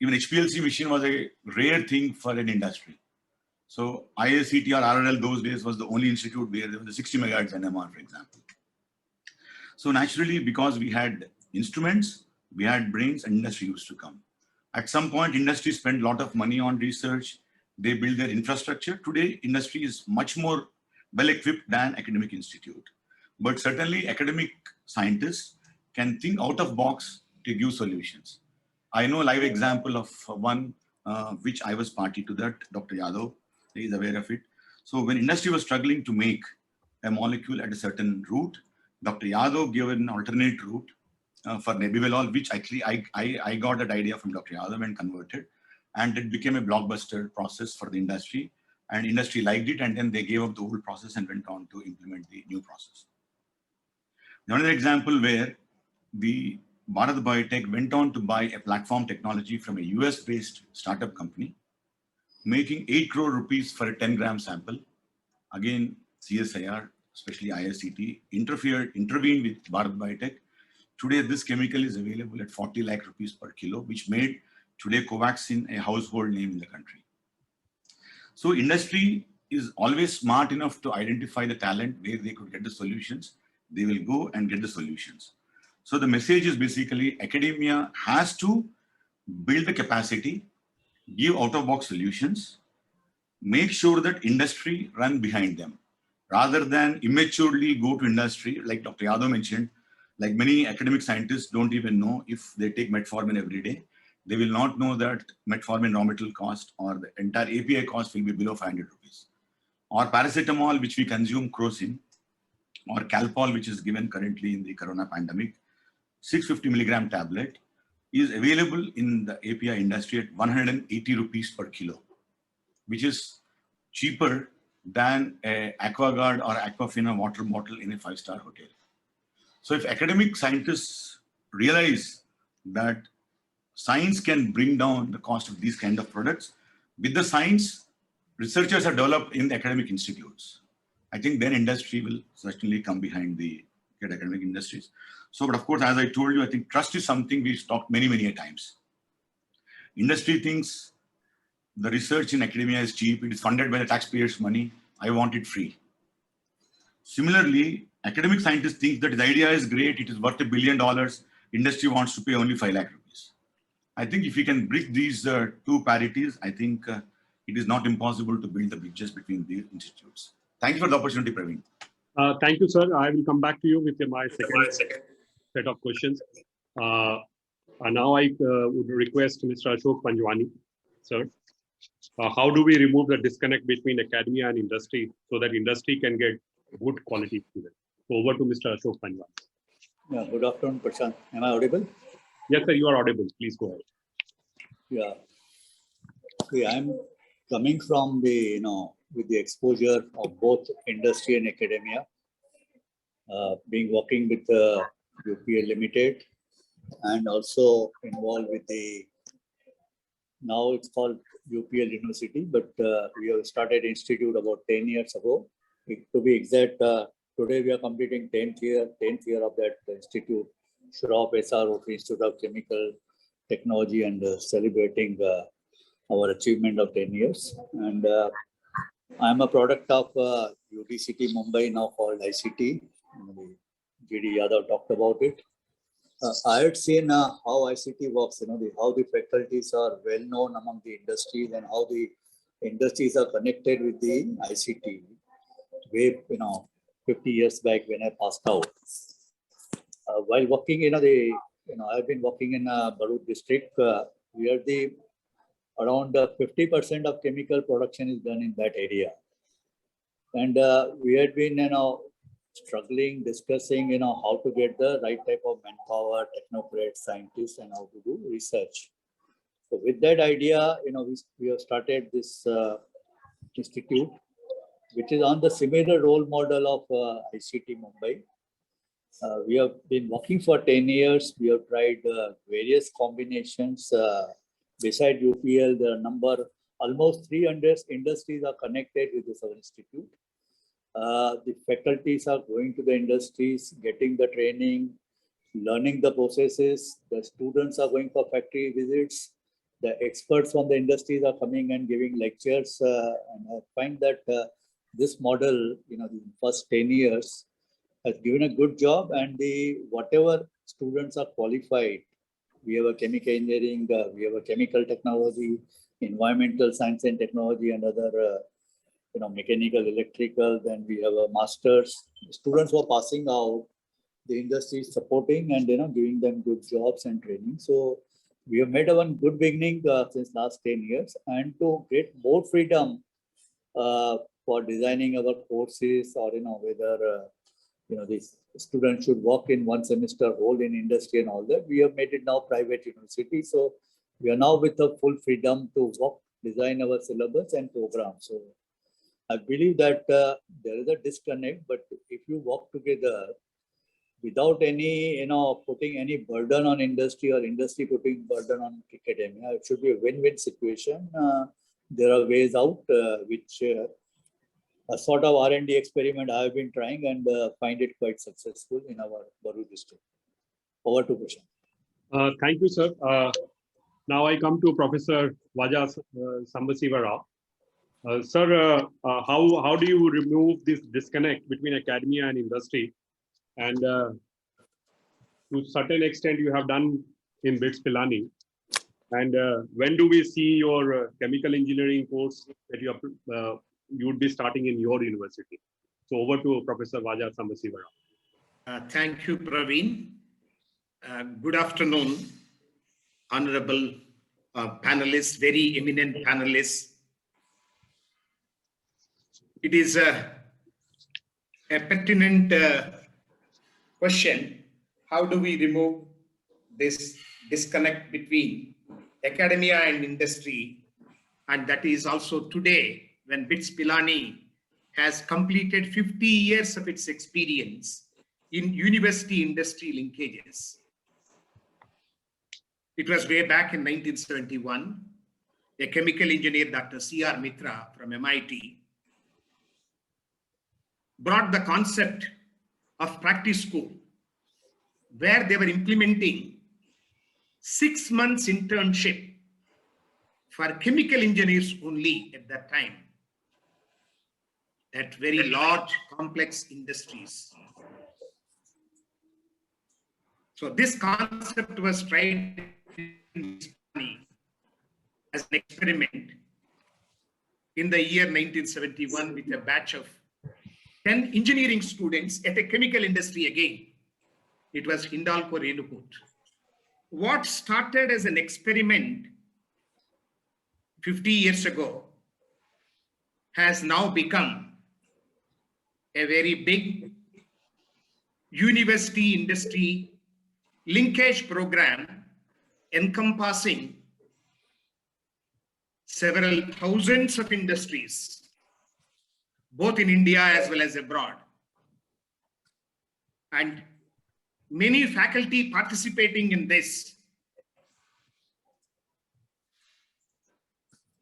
even HPLC machine was a rare thing for an industry. So ISCT or RRL those days was the only institute where there was a 60 megahertz NMR, for example. So naturally, because we had instruments, we had brains, and industry used to come. At some point, industry spent a lot of money on research. They build their infrastructure. Today, industry is much more well-equipped than academic institute. But certainly, academic scientists can think out of box to give solutions. I know a live example of one which I was party to that, Dr. Yadav, he is aware of it. So when industry was struggling to make a molecule at a certain route, Dr. Yadav gave an alternate route for nebivolol, which actually I got that idea from Dr. Yadav and converted. And it became a blockbuster process for the industry. And industry liked it, and then they gave up the old process and went on to implement the new process. Another example where the Bharat Biotech went on to buy a platform technology from a US-based startup company, making 8 crore rupees for a 10-gram sample. Again, CSIR, especially ISCT, intervened with Bharat Biotech. Today, this chemical is available at 40 lakh rupees per kilo, which made today Covaxin a household name in the country. So industry is always smart enough to identify the talent where they could get the solutions. They will go and get the solutions. So the message is basically academia has to build the capacity, give out-of-box solutions, make sure that industry run behind them, rather than immaturely go to industry, like Dr. Yadav mentioned. Like many academic scientists don't even know if they take metformin every day. They will not know that metformin raw material cost or the entire API cost will be below 500 rupees. Or paracetamol, which we consume, crocin, or Calpol, which is given currently in the corona pandemic, 650 milligram tablet is available in the API industry at 180 rupees per kilo, which is cheaper than a Aquaguard or Aquafina water bottle in a 5-star hotel. So if academic scientists realize that science can bring down the cost of these kind of products, with the science, researchers are developed in the academic institutes. I think then industry will certainly come behind the academic industries. So, but of course, as I told you, I think trust is something we've talked many, many times. Industry thinks the research in academia is cheap. It is funded by the taxpayers' money. I want it free. Similarly, academic scientists think that the idea is great. It is worth $1 billion. Industry wants to pay only 5 lakh rupees. I think if we can bridge these two parities, I think it is not impossible to build the bridges between these institutes. Thank you for the opportunity, Praveen. Thank you, sir. I will come back to you with my second set of questions. Now I would request Mr. Ashok Panjwani, sir. How do we remove the disconnect between academia and industry so that industry can get good quality students? So over to Mr. Ashok Panjwani. Yeah, good afternoon, Prashant. Am I audible? Yes, sir, you are audible. Please go ahead. Yeah. Okay, I'm coming from the, with the exposure of both industry and academia, being working with UPL Limited and also involved with the, now it's called UPL University, but we have started institute about 10 years ago. To be exact, today we are completing 10th year of that institute, Shroff SRO, Institute of Chemical Technology, and celebrating our achievement of 10 years. And I'm a product of UTCT Mumbai, now called ICT. GD Yadav talked about it. I had seen how ICT works, how the faculties are well known among the industries and how the industries are connected with the ICT. Way, 50 years back when I passed out. While working in I've been working in Bharuch district. We are the around 50% of chemical production is done in that area, and we had been struggling, discussing how to get the right type of manpower, technocrats, scientists, and how to do research. So with that idea, we have started this institute, which is on the similar role model of ICT Mumbai. We have been working for 10 years. We have tried various combinations. Beside UPL, the almost 300 industries are connected with this institute. The faculties are going to the industries, getting the training, learning the processes. The students are going for factory visits. The experts from the industries are coming and giving lectures. And I find that this model, the first 10 years, has given a good job, and whatever students are qualified, we have a chemical engineering, we have a chemical technology, environmental science and technology, and other mechanical, electrical. Then we have a master's. Students who are passing out, the industry is supporting and giving them good jobs and training. So we have made a good beginning since last 10 years, and to get more freedom for designing our courses, or whether these students should work in one semester whole in industry and all that. We have made it now private university. So we are now with the full freedom to design our syllabus and program. So I believe that there is a disconnect, but if you work together without any, putting any burden on industry or industry putting burden on academia, it should be a win-win situation. There are ways out, which a sort of R&D experiment I have been trying, and find it quite successful in our Bharuch district. Over to Prashant. Thank you, sir. Now I come to Professor Vaja Sambasiva Rao. Sir, how do you remove this disconnect between academia and industry? And to a certain extent, you have done in BITS Pilani. And when do we see your chemical engineering course that you would be starting in your university? So over to Professor Vaja Sambasiva Rao. Thank you, Praveen. Good afternoon, honorable panelists, very eminent panelists. It is a pertinent question. How do we remove this disconnect between academia and industry? And that is also today, when BITS Pilani has completed 50 years of its experience in university-industry linkages. It was way back in 1971, a chemical engineer, Dr. C.R. Mitra from MIT, brought the concept of practice school, where they were implementing 6 months internship for chemical engineers only at that time, at very large, complex industries. So this concept was tried as an experiment in the year 1971 with a batch of 10 engineering students at a chemical industry again. It was Hindalco Renukut. What started as an experiment 50 years ago has now become a very big university industry linkage program encompassing several thousands of industries, both in India as well as abroad. And many faculty participating in this.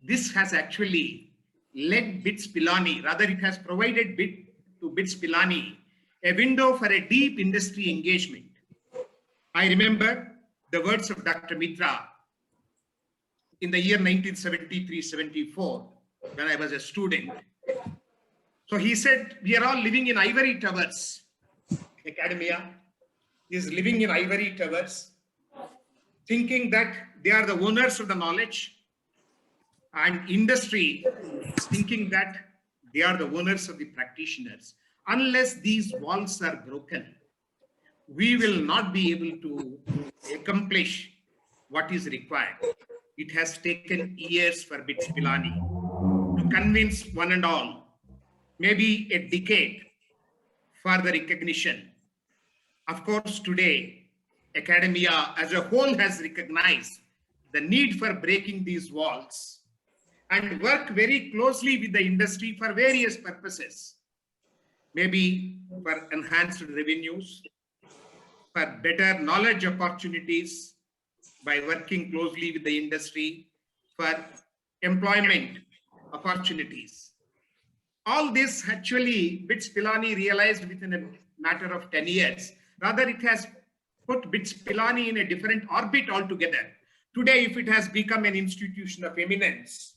This has actually led BITS Pilani, rather it has provided to BITS Pilani a window for a deep industry engagement. I remember the words of Dr. Mitra in the year 1973-74 when I was a student. So he said, we are all living in ivory towers. Academia is living in ivory towers, thinking that they are the owners of the knowledge, and industry is thinking that they are the owners of the practitioners. Unless these walls are broken, we will not be able to accomplish what is required. It has taken years for BITS Pilani to convince one and all, maybe a decade for the recognition. Of course, today, academia as a whole has recognized the need for breaking these walls and work very closely with the industry for various purposes. Maybe for enhanced revenues, for better knowledge opportunities by working closely with the industry, for employment opportunities. All this actually BITS Pilani realized within a matter of 10 years. Rather, it has put BITS Pilani in a different orbit altogether. Today, if it has become an institution of eminence,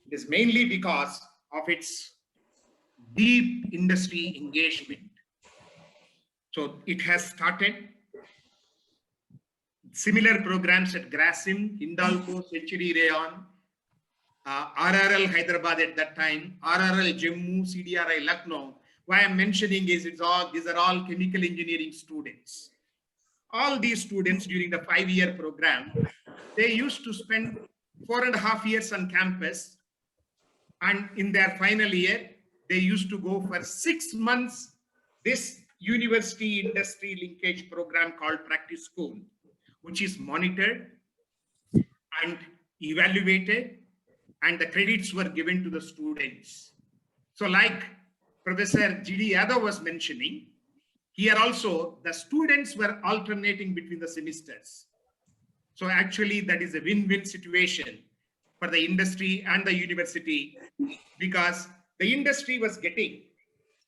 it is mainly because of its deep industry engagement. So it has started similar programs at Grasim, Hindalco, Century Rayon, RRL Hyderabad at that time, RRL Jammu, CDRI Lucknow. Why I'm mentioning is these are all chemical engineering students. All these students during the 5-year program, they used to spend 4.5 years on campus, and in their final year, they used to go for 6 months this university industry linkage program called Practice School, which is monitored and evaluated, and the credits were given to the students. So like Professor G.D. Yadav was mentioning, here also the students were alternating between the semesters. So actually that is a win-win situation for the industry and the university, because the industry was getting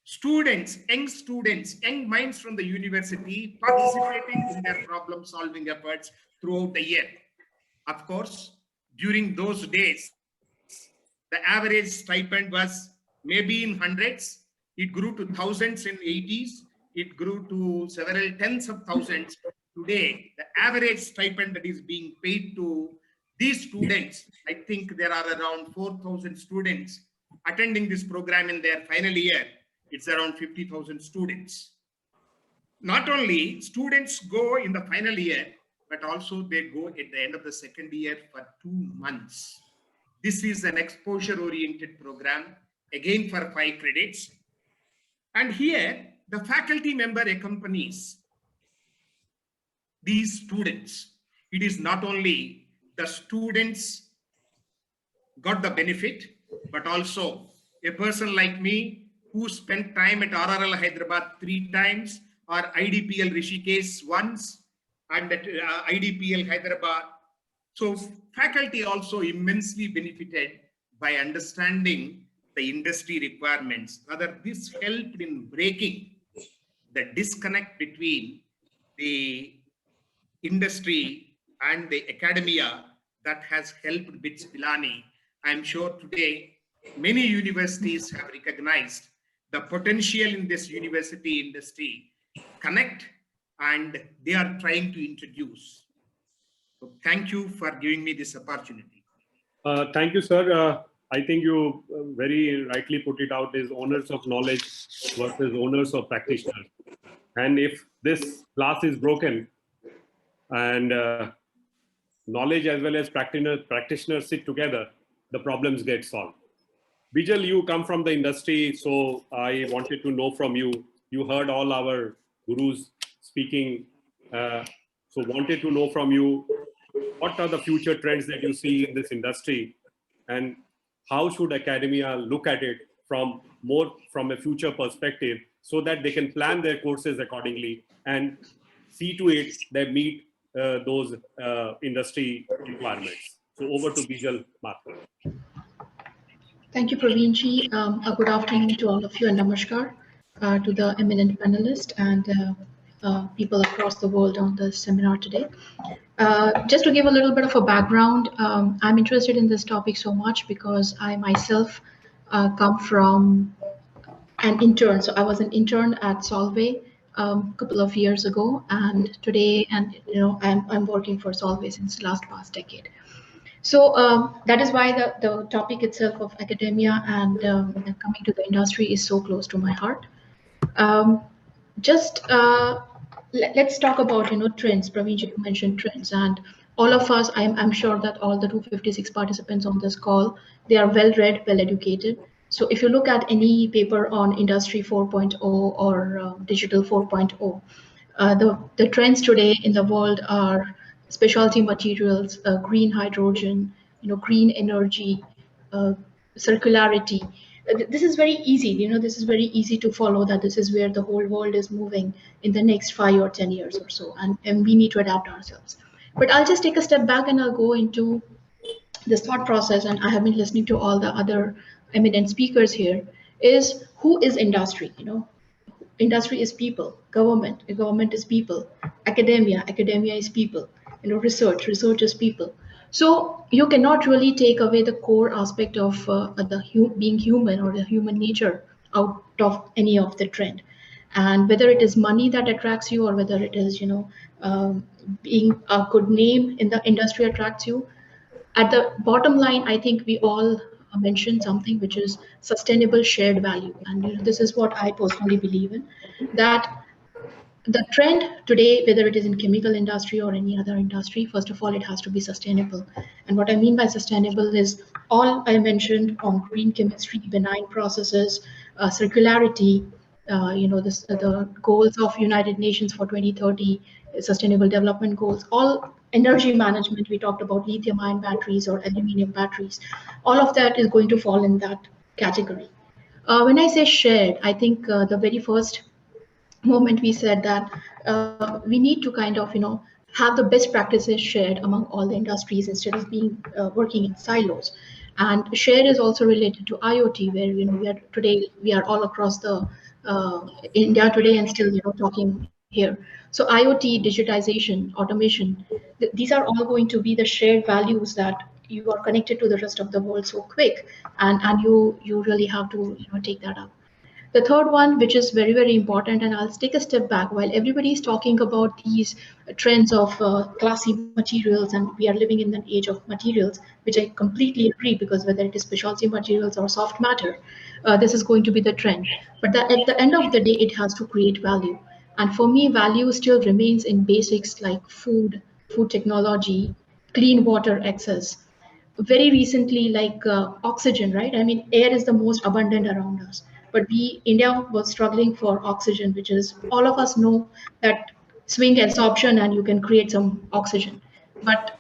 students, young minds from the university participating in their problem-solving efforts throughout the year. Of course, during those days, the average stipend was maybe in hundreds. It grew to thousands in 80s. It grew to several tens of thousands. Today, the average stipend that is being paid to these students, I think there are around 4,000 students attending this program in their final year. It's around 50,000 students. Not only students go in the final year, but also they go at the end of the second year for 2 months. This is an exposure-oriented program, again for 5 credits. And here, the faculty member accompanies these students. It is not only the students got the benefit, but also a person like me who spent time at RRL Hyderabad 3 times, or IDPL Rishikesh once, and at IDPL Hyderabad. So faculty also immensely benefited by understanding the industry requirements. Rather, this helped in breaking the disconnect between the industry and the academia that has helped BITS Pilani. I'm sure today many universities have recognized the potential in this university industry connect, and they are trying to introduce. So thank you for giving me this opportunity. Thank you, sir. I think you very rightly put it out as owners of knowledge versus owners of practitioners. And if this glass is broken and knowledge as well as practitioners sit together, the problems get solved. Bijal, you come from the industry, so I wanted to know from you. You heard all our gurus speaking, so wanted to know from you, what are the future trends that you see in this industry, and how should academia look at it from a future perspective, so that they can plan their courses accordingly and see to it that meet those industry requirements. So over to Bijal Mathur. Thank you, Praveenji. A good afternoon to all of you, and namaskar to the eminent panelists and people across the world on the seminar today. Just to give a little bit of a background, I'm interested in this topic so much because I myself come from an intern. So I was an intern at Solvay a couple of years ago, and today, I'm working for Solvay since the past decade. So that is why the topic itself of academia and coming to the industry is so close to my heart. Just let's talk about trends. Praveen, you mentioned trends, and all of us, I'm sure that all the 256 participants on this call, they are well read, well educated. So if you look at any paper on industry 4.0 or digital 4.0, the trends today in the world are specialty materials, green hydrogen, green energy, uh, circularity. This is very easy. This is very easy to follow. That this is where the whole world is moving in the next 5 or 10 years or so, and we need to adapt ourselves. But I'll just take a step back and I'll go into this thought process. And I have been listening to all the other eminent speakers here. Is who is industry? Industry is people, government is people, academia is people, research is people. So you cannot really take away the core aspect of being human or the human nature out of any of the trend. And whether it is money that attracts you, or whether it is being a good name in the industry attracts you, at the bottom line, I think we all mentioned something which is sustainable shared value. And this is what I personally believe in, that the trend today, whether it is in chemical industry or any other industry, first of all, it has to be sustainable. And what I mean by sustainable is all I mentioned on green chemistry, benign processes, circularity, the goals of United Nations for 2030, sustainable development goals, all energy management. We talked about lithium ion batteries or aluminum batteries. All of that is going to fall in that category. When I say shared, I think the very first moment we said that we need to kind of have the best practices shared among all the industries instead of being working in silos. And share is also related to IoT, where we are all across the India today and still talking here. So IoT, digitization, automation, these are all going to be the shared values that you are connected to the rest of the world so quick, and you really have to take that up. The third one, which is very, very important, and I'll take a step back, while everybody is talking about these trends of classy materials, and we are living in an age of materials, which I completely agree, because whether it is specialty materials or soft matter, this is going to be the trend. But at the end of the day, it has to create value. And for me, value still remains in basics like food technology, clean water access. Very recently, like oxygen, right? I mean, air is the most abundant around us, but India was struggling for oxygen, which is, all of us know that swing absorption and you can create some oxygen, but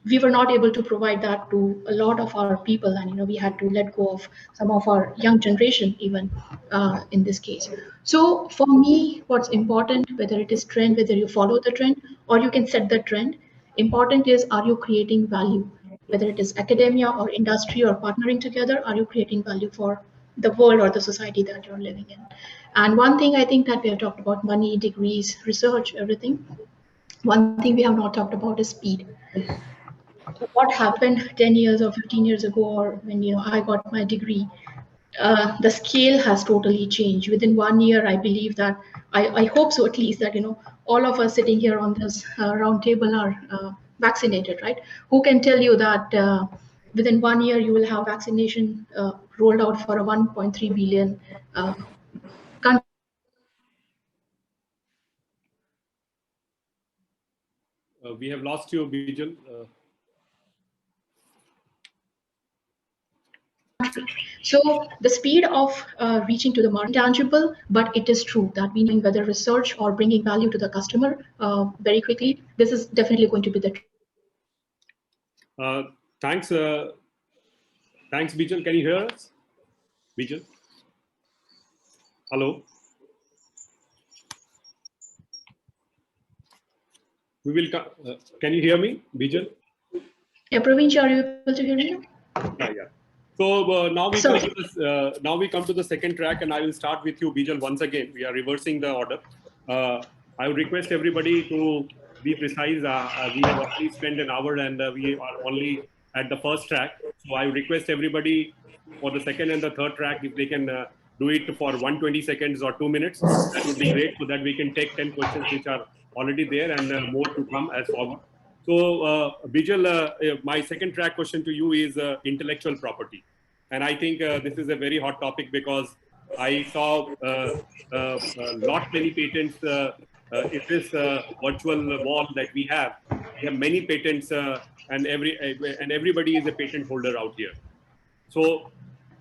we were not able to provide that to a lot of our people, and we had to let go of some of our young generation even in this case. So for me, what's important, whether it is trend, whether you follow the trend or you can set the trend, important is, are you creating value? Whether it is academia or industry or partnering together, are you creating value for the world or the society that you're living in? And one thing I think that we have talked about, money, degrees, research, everything. One thing we have not talked about is speed. What happened 10 years or 15 years ago, or when I got my degree, the scale has totally changed. Within 1 year, I believe that, I hope so at least, that all of us sitting here on this round table are vaccinated, right? Who can tell you that within 1 year you will have vaccination rolled out for a 1.3 billion country? We have lost you, Bijal. So the speed of reaching to the market is tangible, but it is true that we need, whether research or bringing value to the customer very quickly, this is definitely going to be the. Thanks, Bijal. Can you hear us, Bijal? Hello. We will. Can you hear me, Bijal? Yeah, Praveen, are you able to hear me now? Yeah. So now we come to the second track, and I will start with you, Bijal. Once again, we are reversing the order. I would request everybody to be precise. We have already spent an hour, and we are only at the first track. So I would request everybody for the second and the third track, if they can do it for 120 seconds or 2 minutes, that would be great, so that we can take 10 questions which are already there, and more to come as forward. So, Bijal, my second track question to you is intellectual property. And I think this is a very hot topic, because I saw lot many patents in this virtual wall that we have many patents, and everybody is a patent holder out here. So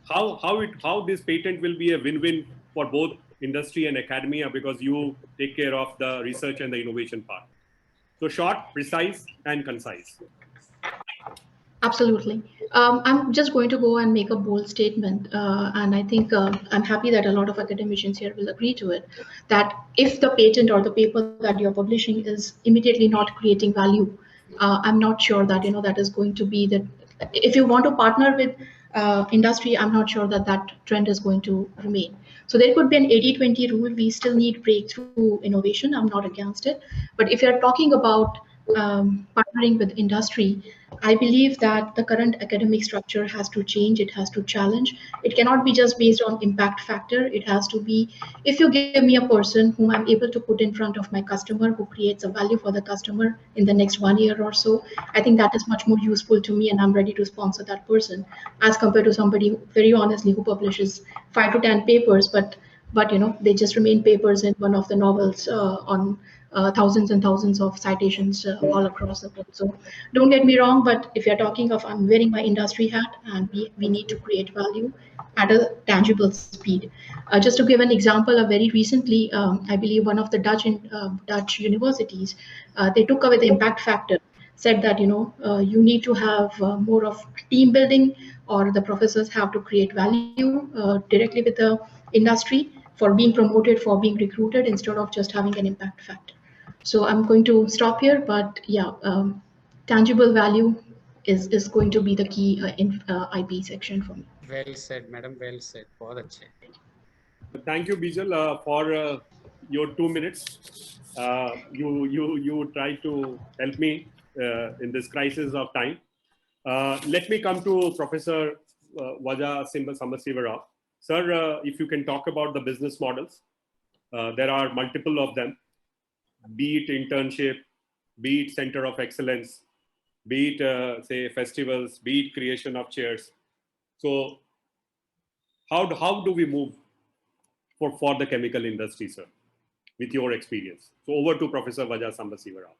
how this patent will be a win-win for both industry and academia, because you take care of the research and the innovation part. So short, precise, and concise. Absolutely. I'm just going to go and make a bold statement, and I think I'm happy that a lot of academicians here will agree to it, that if the patent or the paper that you're publishing is immediately not creating value, I'm not sure that that is going to be the. If you want to partner with industry, I'm not sure that that trend is going to remain. So there could be an 80-20 rule. We still need breakthrough innovation. I'm not against it, but if you're talking about partnering with industry, I believe that the current academic structure has to change. It has to challenge. It cannot be just based on impact factor. It has to be, if you give me a person whom I'm able to put in front of my customer, who creates a value for the customer in the next 1 year or so, I think that is much more useful to me, and I'm ready to sponsor that person, as compared to somebody who, very honestly, who publishes 5 to 10 papers, but they just remain papers in one of the novels on thousands and thousands of citations all across the world. So don't get me wrong, but if you're talking of, I'm wearing my industry hat, and we need to create value at a tangible speed. Just to give an example, very recently, I believe one of the Dutch universities, they took away the impact factor, said that you need to have more of team building, or the professors have to create value directly with the industry for being promoted, for being recruited, instead of just having an impact factor. So I'm going to stop here, but yeah, tangible value is going to be the key in IP section for me. Well said, madam. Well said. बहुत अच्छे. Thank you, Bijal, for your 2 minutes. You try to help me in this crisis of time. Let me come to Professor Vaja Sambasiva Rao. Sir, if you can talk about the business models. There are multiple of them, be it internship, be it center of excellence, be it, say, festivals, be it creation of chairs. So how do we move for the chemical industry, sir, with your experience? So over to Professor Vaja Sambasiva Rao.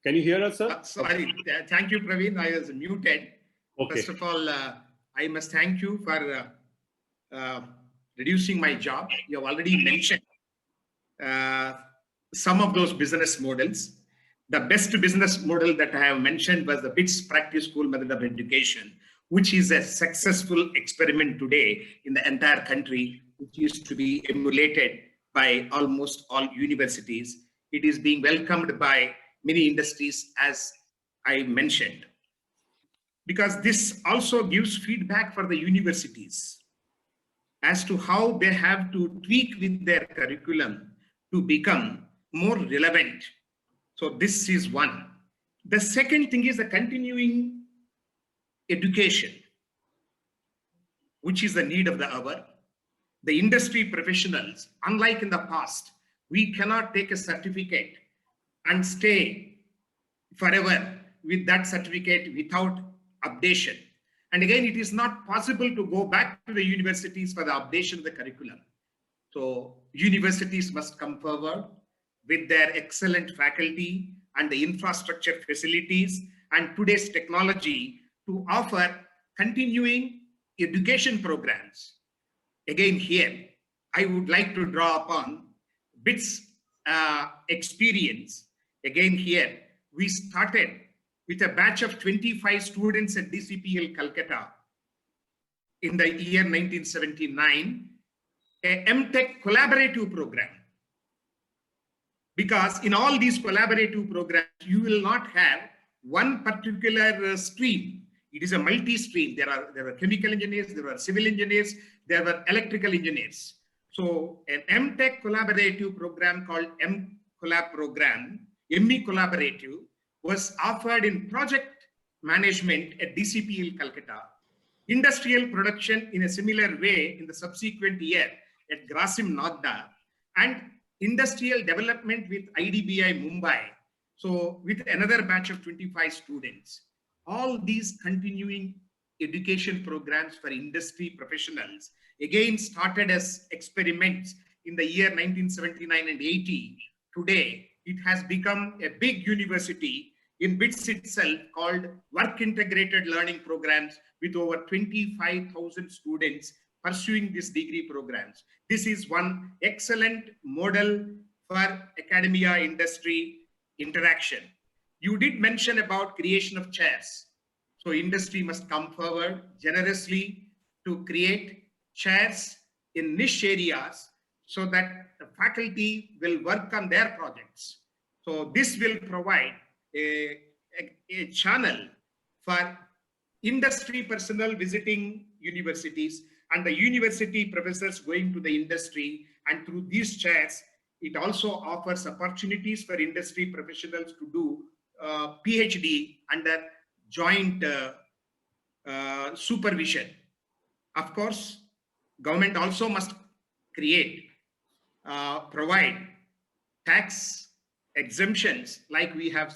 Can you hear us, sir? Sorry. Thank you, Praveen. I was muted. Okay. First of all, I must thank you for reducing my job. You have already mentioned some of those business models. The best business model that I have mentioned was the BITS Practice School Method of Education, which is a successful experiment today in the entire country, which used to be emulated by almost all universities. It is being welcomed by many industries, as I mentioned, because this also gives feedback for the universities as to how they have to tweak with their curriculum to become more relevant. So this is one. The second thing is the continuing education, which is the need of the hour. The industry professionals, unlike in the past, we cannot take a certificate and stay forever with that certificate without updation. And again, it is not possible to go back to the universities for the updation of the curriculum. So universities must come forward with their excellent faculty and the infrastructure facilities and today's technology to offer continuing education programs. Again, here, I would like to draw upon BITS experience. Again, here, we started with a batch of 25 students at DCPL Calcutta in the year 1979, a MTech collaborative program. Because in all these collaborative programs, you will not have one particular stream. It is a multi-stream. There are chemical engineers, there are civil engineers, there were electrical engineers. So an MTech collaborative program called MCollab program, ME Collaborative, was offered in project management at DCPL Calcutta, industrial production in a similar way in the subsequent year at Grasim Nagda, and industrial development with IDBI Mumbai. So with another batch of 25 students, all these continuing education programs for industry professionals, again started as experiments in the year 1979 and 80. Today, it has become a big university in BITS itself called Work Integrated Learning Programs with over 25,000 students pursuing these degree programs. This is one excellent model for academia industry interaction. You did mention about creation of chairs. So industry must come forward generously to create chairs in niche areas so that the faculty will work on their projects. So this will provide a channel for industry personnel visiting universities and the university professors going to the industry, and through these chairs, it also offers opportunities for industry professionals to do PhD under joint supervision. Of course, government also must provide tax exemptions like we have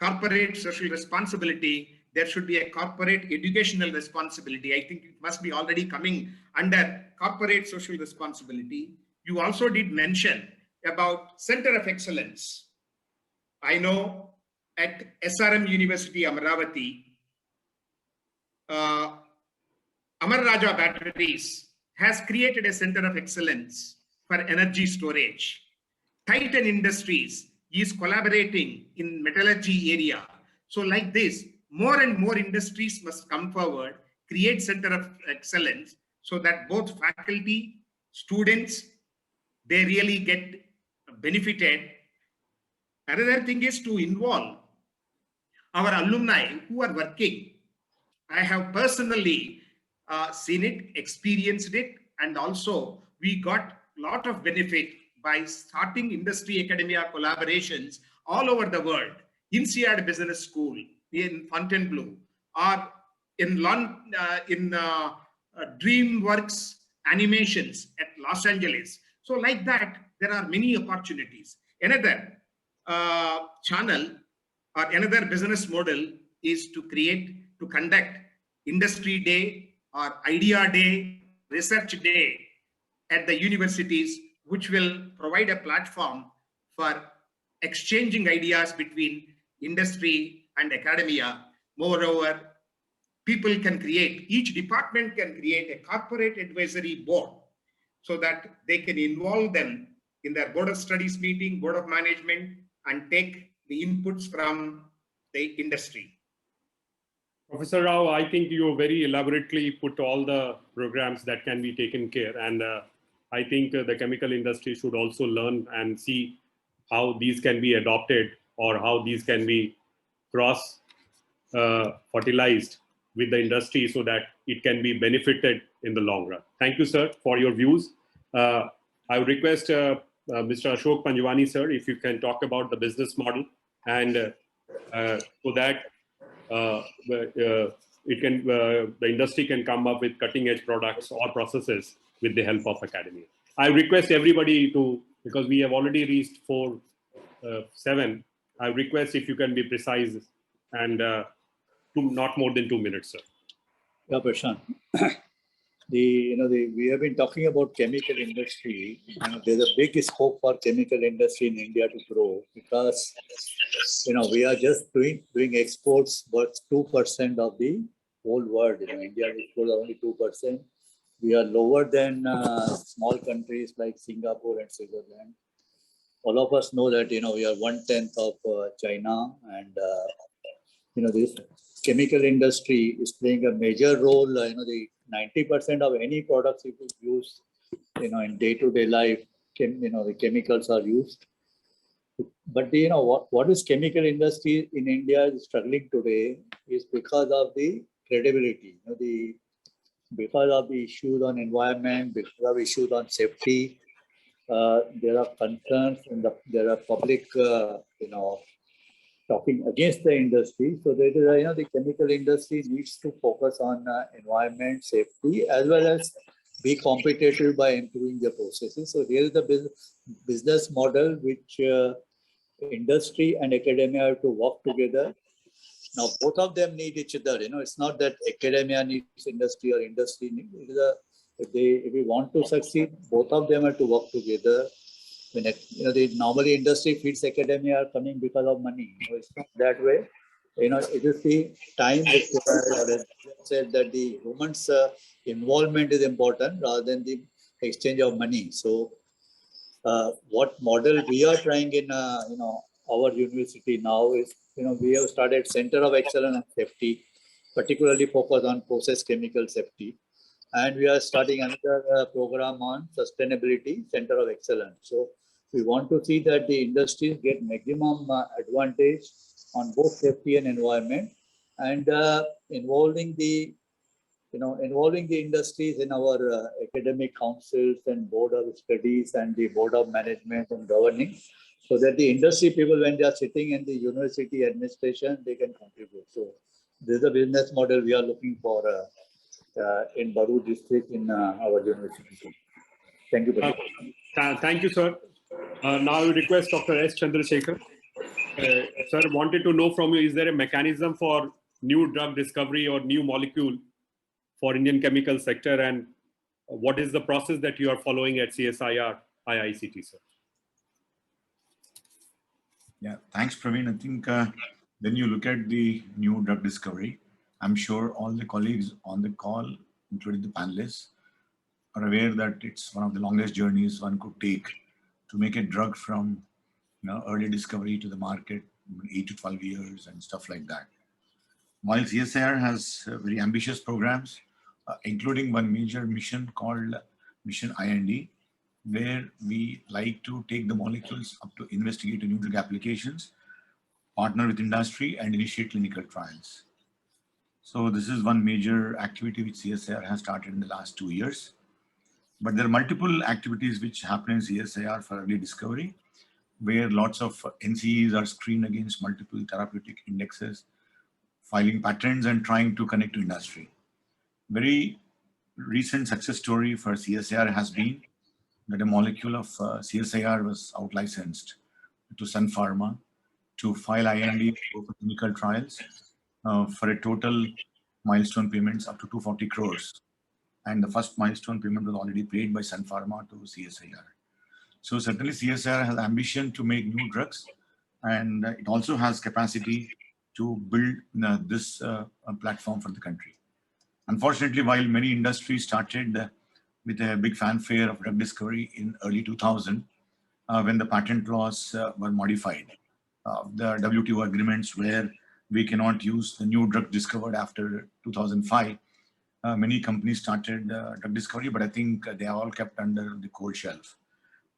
corporate social responsibility. There should be a corporate educational responsibility. I think it must be already coming under corporate social responsibility. You also did mention about Center of Excellence. I know at SRM University, Amaravati, Amar Raja Batteries has created a Center of Excellence for energy storage. Titan Industries is collaborating in metallurgy area. So like this, more and more industries must come forward, create Center of Excellence so that both faculty, students, they really get benefited. Another thing is to involve our alumni who are working. I have personally seen it, experienced it, and also we got a lot of benefit by starting industry academia collaborations all over the world. INSEAD Business School in Fontainebleau, or in DreamWorks Animations at Los Angeles. So like that, there are many opportunities. Another channel or another business model is to conduct industry day or idea day, research day at the universities, which will provide a platform for exchanging ideas between industry and academia. Moreover, people can create, each department can create a corporate advisory board so that they can involve them in their board of studies meeting, board of management, and take the inputs from the industry. Professor Rao, I think you very elaborately put all the programs that can be taken care, and I think the chemical industry should also learn and see how these can be adopted or how these can be cross fertilized with the industry so that it can be benefited in the long run. Thank you, sir, for your views. I would request Mr. Ashok Panjwani, sir, if you can talk about the business model, and so that the industry can come up with cutting-edge products or processes with the help of academia. I request everybody to, because we have already reached 4:07, I request if you can be precise and not more than 2 minutes, sir. Yeah, Prashant. We have been talking about chemical industry. There's a big scope for chemical industry in India to grow because we are just doing exports, but 2% of the whole world. India exports only 2%. We are lower than small countries like Singapore and Switzerland. All of us know that we are 1/10 of China, and this chemical industry is playing a major role. The 90% of any products you could use, in day-to-day life, the chemicals are used. But what is chemical industry in India is struggling today is because of the credibility, because of the issues on environment, because of issues on safety. There are concerns and there are public, talking against the industry. So there is, the chemical industry needs to focus on environment, safety, as well as be competitive by improving their processes. So here is the business model which industry and academia have to work together. Now, both of them need each other. It's not that academia needs industry or industry needs. If we want to succeed, both of them have to work together. When normally industry feeds academia are coming because of money. It's not that way. It is the time required, or as said, that the humans' involvement is important rather than the exchange of money. So, what model we are trying in our university now is we have started Center of Excellence and Safety, particularly focused on process chemical safety, and we are starting another program on sustainability, Center of Excellence. So we want to see that the industries get maximum advantage on both safety and environment, and involving the industries in our academic councils and board of studies and the board of management and governing, so that the industry people, when they are sitting in the university administration, they can contribute. So this is a business model we are looking for in Bharuch district in our university. Thank you. Thank you, sir. Now I will request Dr. S. Chandrasekhar. Sir, wanted to know from you, is there a mechanism for new drug discovery or new molecule for Indian chemical sector, and what is the process that you are following at CSIR IICT, sir? Yeah, thanks, Praveen. I think when you look at the new drug discovery, I'm sure all the colleagues on the call, including the panelists, are aware that it's one of the longest journeys one could take to make a drug from early discovery to the market, 8 to 12 years and stuff like that. While CSIR has very ambitious programs, including one major mission called Mission IND, where we like to take the molecules up to investigate new drug applications, partner with industry, and initiate clinical trials. So this is one major activity which CSIR has started in the last 2 years. But there are multiple activities which happen in CSIR for early discovery, where lots of NCEs are screened against multiple therapeutic indexes, filing patents and trying to connect to industry. Very recent success story for CSIR has been that a molecule of CSIR was out-licensed to Sun Pharma to file IND for clinical trials for a total milestone payments up to 240 crores. And the first milestone payment was already paid by Sun Pharma to CSIR. So certainly CSIR has ambition to make new drugs, and it also has capacity to build this platform for the country. Unfortunately, while many industries started with a big fanfare of drug discovery in early 2000, when the patent laws were modified, the WTO agreements where we cannot use the new drug discovered after 2005, many companies started drug discovery, but I think they are all kept under the cold shelf,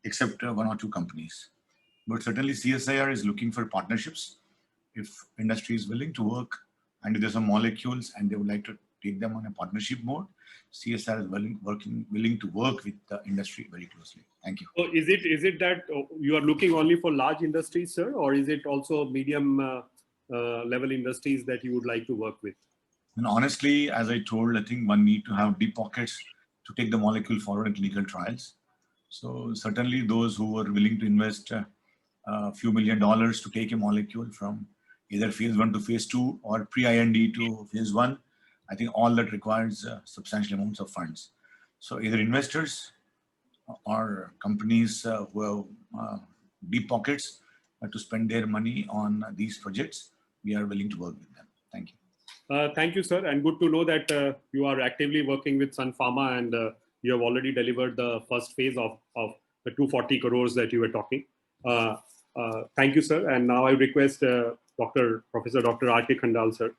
except 1 or 2 companies. But certainly CSIR is looking for partnerships. If industry is willing to work, and if there's some molecules and they would like to take them on a partnership mode, CSIR is willing to work with the industry very closely. Thank you. So is it that you are looking only for large industries, sir, or is it also medium level industries that you would like to work with? And honestly, as I told, I think one need to have deep pockets to take the molecule forward in clinical trials. So certainly those who are willing to invest a few $1 million to take a molecule from either phase 1 to phase 2 or pre-IND to phase 1, I think all that requires substantial amounts of funds. So either investors or companies who have deep pockets to spend their money on these projects, we are willing to work with them. Thank you. Thank you, sir. And good to know that you are actively working with Sun Pharma, and you have already delivered the first phase of the 240 crores that you were talking. Thank you, sir. And now I request Professor Dr. R.K. Khandal, sir,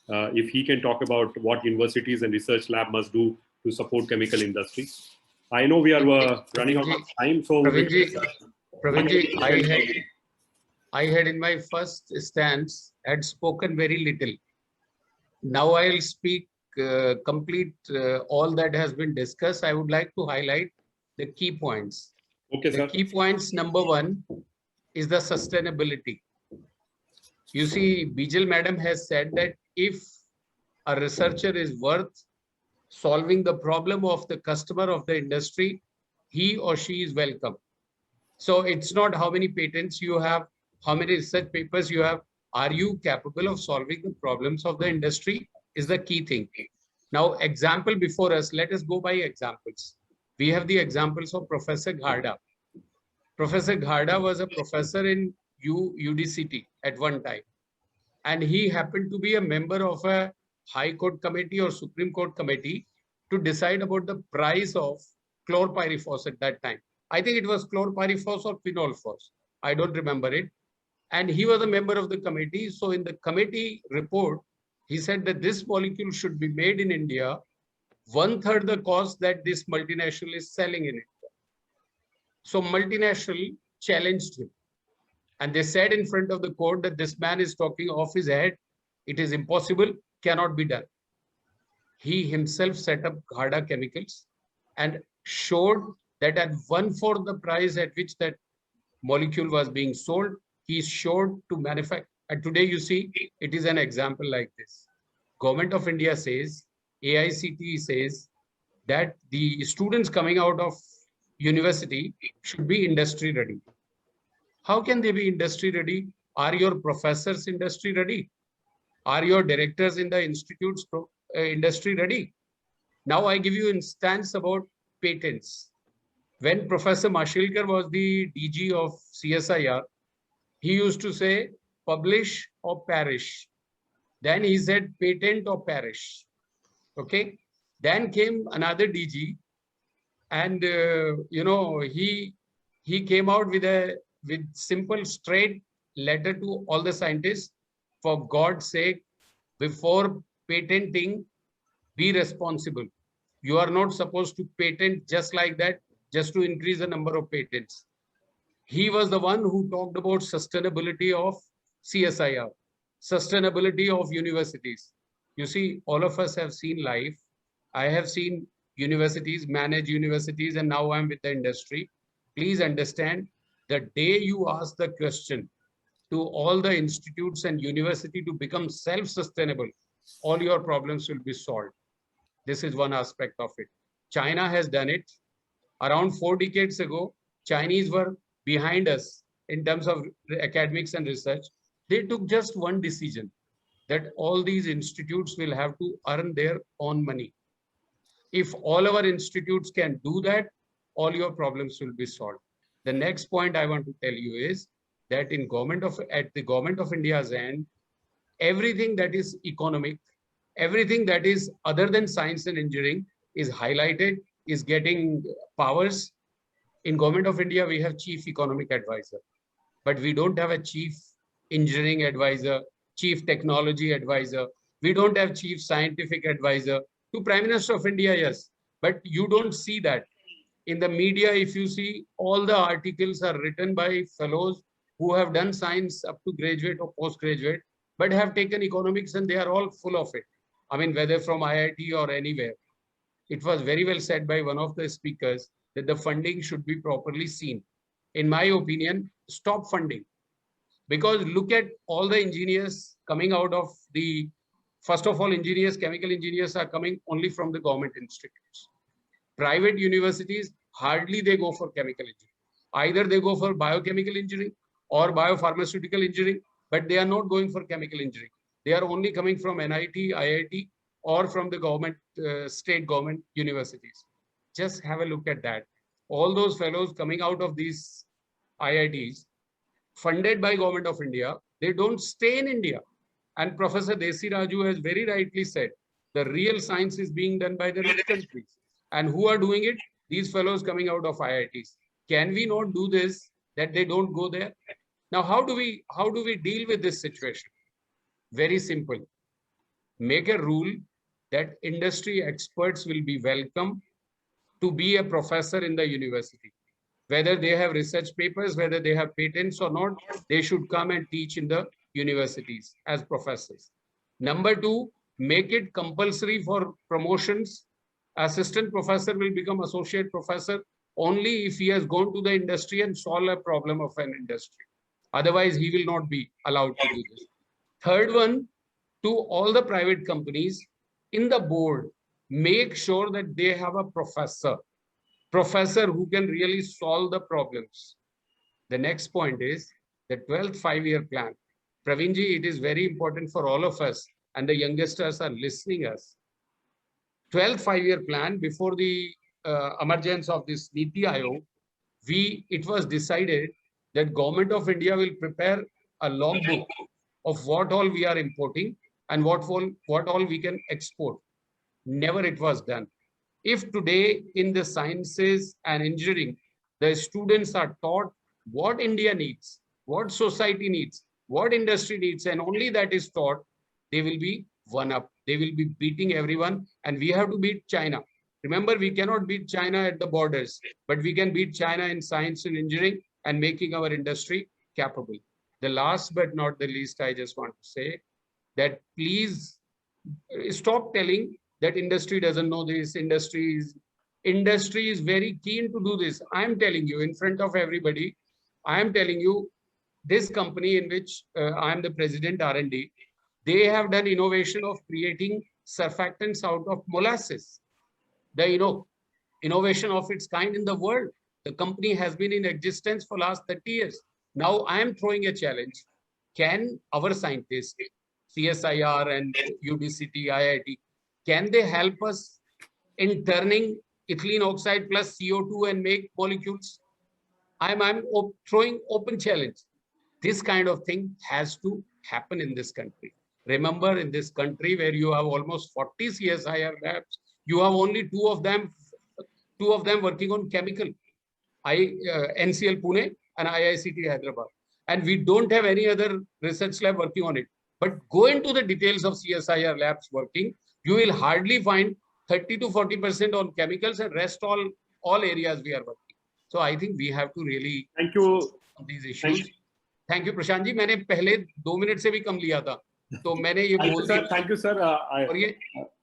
if he can talk about what universities and research lab must do to support chemical industry. I know we are running out of time, so Praveenji, I had in my first stance had spoken very little. Now I will speak complete all that has been discussed. I would like to highlight the key points. Okay, sir. The key points, number 1 is the sustainability. You see, Bijal madam has said that if a researcher is worth solving the problem of the customer of the industry, he or she is welcome. So it's not how many patents you have, how many research papers you have, Are you capable of solving the problems of the industry is the key thing. Now, example before us, let us go by examples. We have the examples of Professor Gharda. Professor Gharda was a professor in UDCT at one time. And he happened to be a member of a High Court committee or Supreme Court committee to decide about the price of chlorpyrifos at that time. I think it was chlorpyrifos or phenolphos. I don't remember it. And he was a member of the committee. So in the committee report, he said that this molecule should be made in India, 1/3 the cost that this multinational is selling in India. So multinational challenged him. And they said in front of the court that this man is talking off his head. It is impossible, cannot be done. He himself set up Gharda Chemicals and showed that at 1/4 the price at which that molecule was being sold, he showed to manufacture. And today you see, it is an example like this. Government of India says, AICTE says that the students coming out of university should be industry ready. How can they be industry ready? Are your professors industry ready? Are your directors in the institutes industry ready? Now I give you instance about patents. When Professor Mashilkar was the DG of CSIR, he used to say publish or perish. Then he said patent or perish. Okay. Then came another DG, and he came out with simple straight letter to all the scientists. For God's sake, before patenting, be responsible. You are not supposed to patent just like that, just to increase the number of patents. He was the one who talked about sustainability of CSIR, sustainability of universities. You see, all of us have seen life. I have seen universities, manage universities, and now I'm with the industry. Please understand, the day you ask the question to all the institutes and university to become self-sustainable, all your problems will be solved. This is one aspect of it. China has done it. Around 4 decades ago, Chinese were behind us in terms of academics and research. They took just one decision, that all these institutes will have to earn their own money. If all our institutes can do that, all your problems will be solved. The next point I want to tell you is that at the Government of India's end, everything that is economic, everything that is other than science and engineering is highlighted, is getting powers. In Government of India, we have Chief Economic Advisor, but we don't have a Chief Engineering Advisor, Chief Technology Advisor. We don't have Chief Scientific Advisor. To Prime Minister of India, yes, but you don't see that. In the media, if you see, all the articles are written by fellows who have done science up to graduate or postgraduate, but have taken economics, and they are all full of it. I mean, whether from IIT or anywhere. It was very well said by one of the speakers that the funding should be properly seen. In my opinion, stop funding. Because look at all the engineers coming out of the, first of all, engineers, chemical engineers are coming only from the government institutes. Private universities, hardly they go for chemical engineering. Either they go for biochemical engineering or biopharmaceutical engineering, but they are not going for chemical engineering. They are only coming from NIT, IIT, or from the government, state government universities. Just have a look at that. All those fellows coming out of these IITs, funded by Government of India, they don't stay in India. And Professor Desi Raju has very rightly said, the real science is being done by the rich countries. And who are doing it? These fellows coming out of IITs. Can we not do this, that they don't go there? Now, how do we deal with this situation? Very simple. Make a rule that industry experts will be welcome to be a professor in the university. Whether they have research papers, whether they have patents or not, they should come and teach in the universities as professors. Number two, make it compulsory for promotions. Assistant professor will become associate professor only if he has gone to the industry and solved a problem of an industry. Otherwise, he will not be allowed to do this. Third one, to all the private companies in the board, make sure that they have a professor who can really solve the problems. The next point is the 12th 5-year plan. Praveenji, it is very important for all of us, and the youngsters are listening us. 12th five-year plan, before the emergence of this Niti Aayog, it was decided that Government of India will prepare a logbook of what all we are importing and what all we can export. Never it was done. If today in the sciences and engineering, the students are taught what India needs, what society needs, what industry needs, and only that is taught, they will be one up. They will be beating everyone, and we have to beat China. Remember, we cannot beat China at the borders, but we can beat China in science and engineering and making our industry capable. The last but not the least, I just want to say that please stop telling that industry doesn't know this, industry is very keen to do this. I am telling you in front of everybody, I am telling you, this company in which I am the president R&D, they have done innovation of creating surfactants out of molasses. The innovation of its kind in the world. The company has been in existence for last 30 years. Now I am throwing a challenge. Can our scientists, CSIR and UBCT, IIT, can they help us in turning ethylene oxide plus CO2 and make molecules? I'm throwing open challenge. This kind of thing has to happen in this country. Remember, in this country where you have almost 40 CSIR labs, you have only two of them working on chemical, NCL Pune and IICT Hyderabad. And we don't have any other research lab working on it. But go into the details of CSIR labs working, you will hardly find 30 to 40% on chemicals, and rest all areas we are working. So I think we have to really thank you on these issues. Thank you, Prashant ji. मैंने पहले 2 minute से भी कम लिया था, तो मैंने ये बोल दिया. Thank you, sir.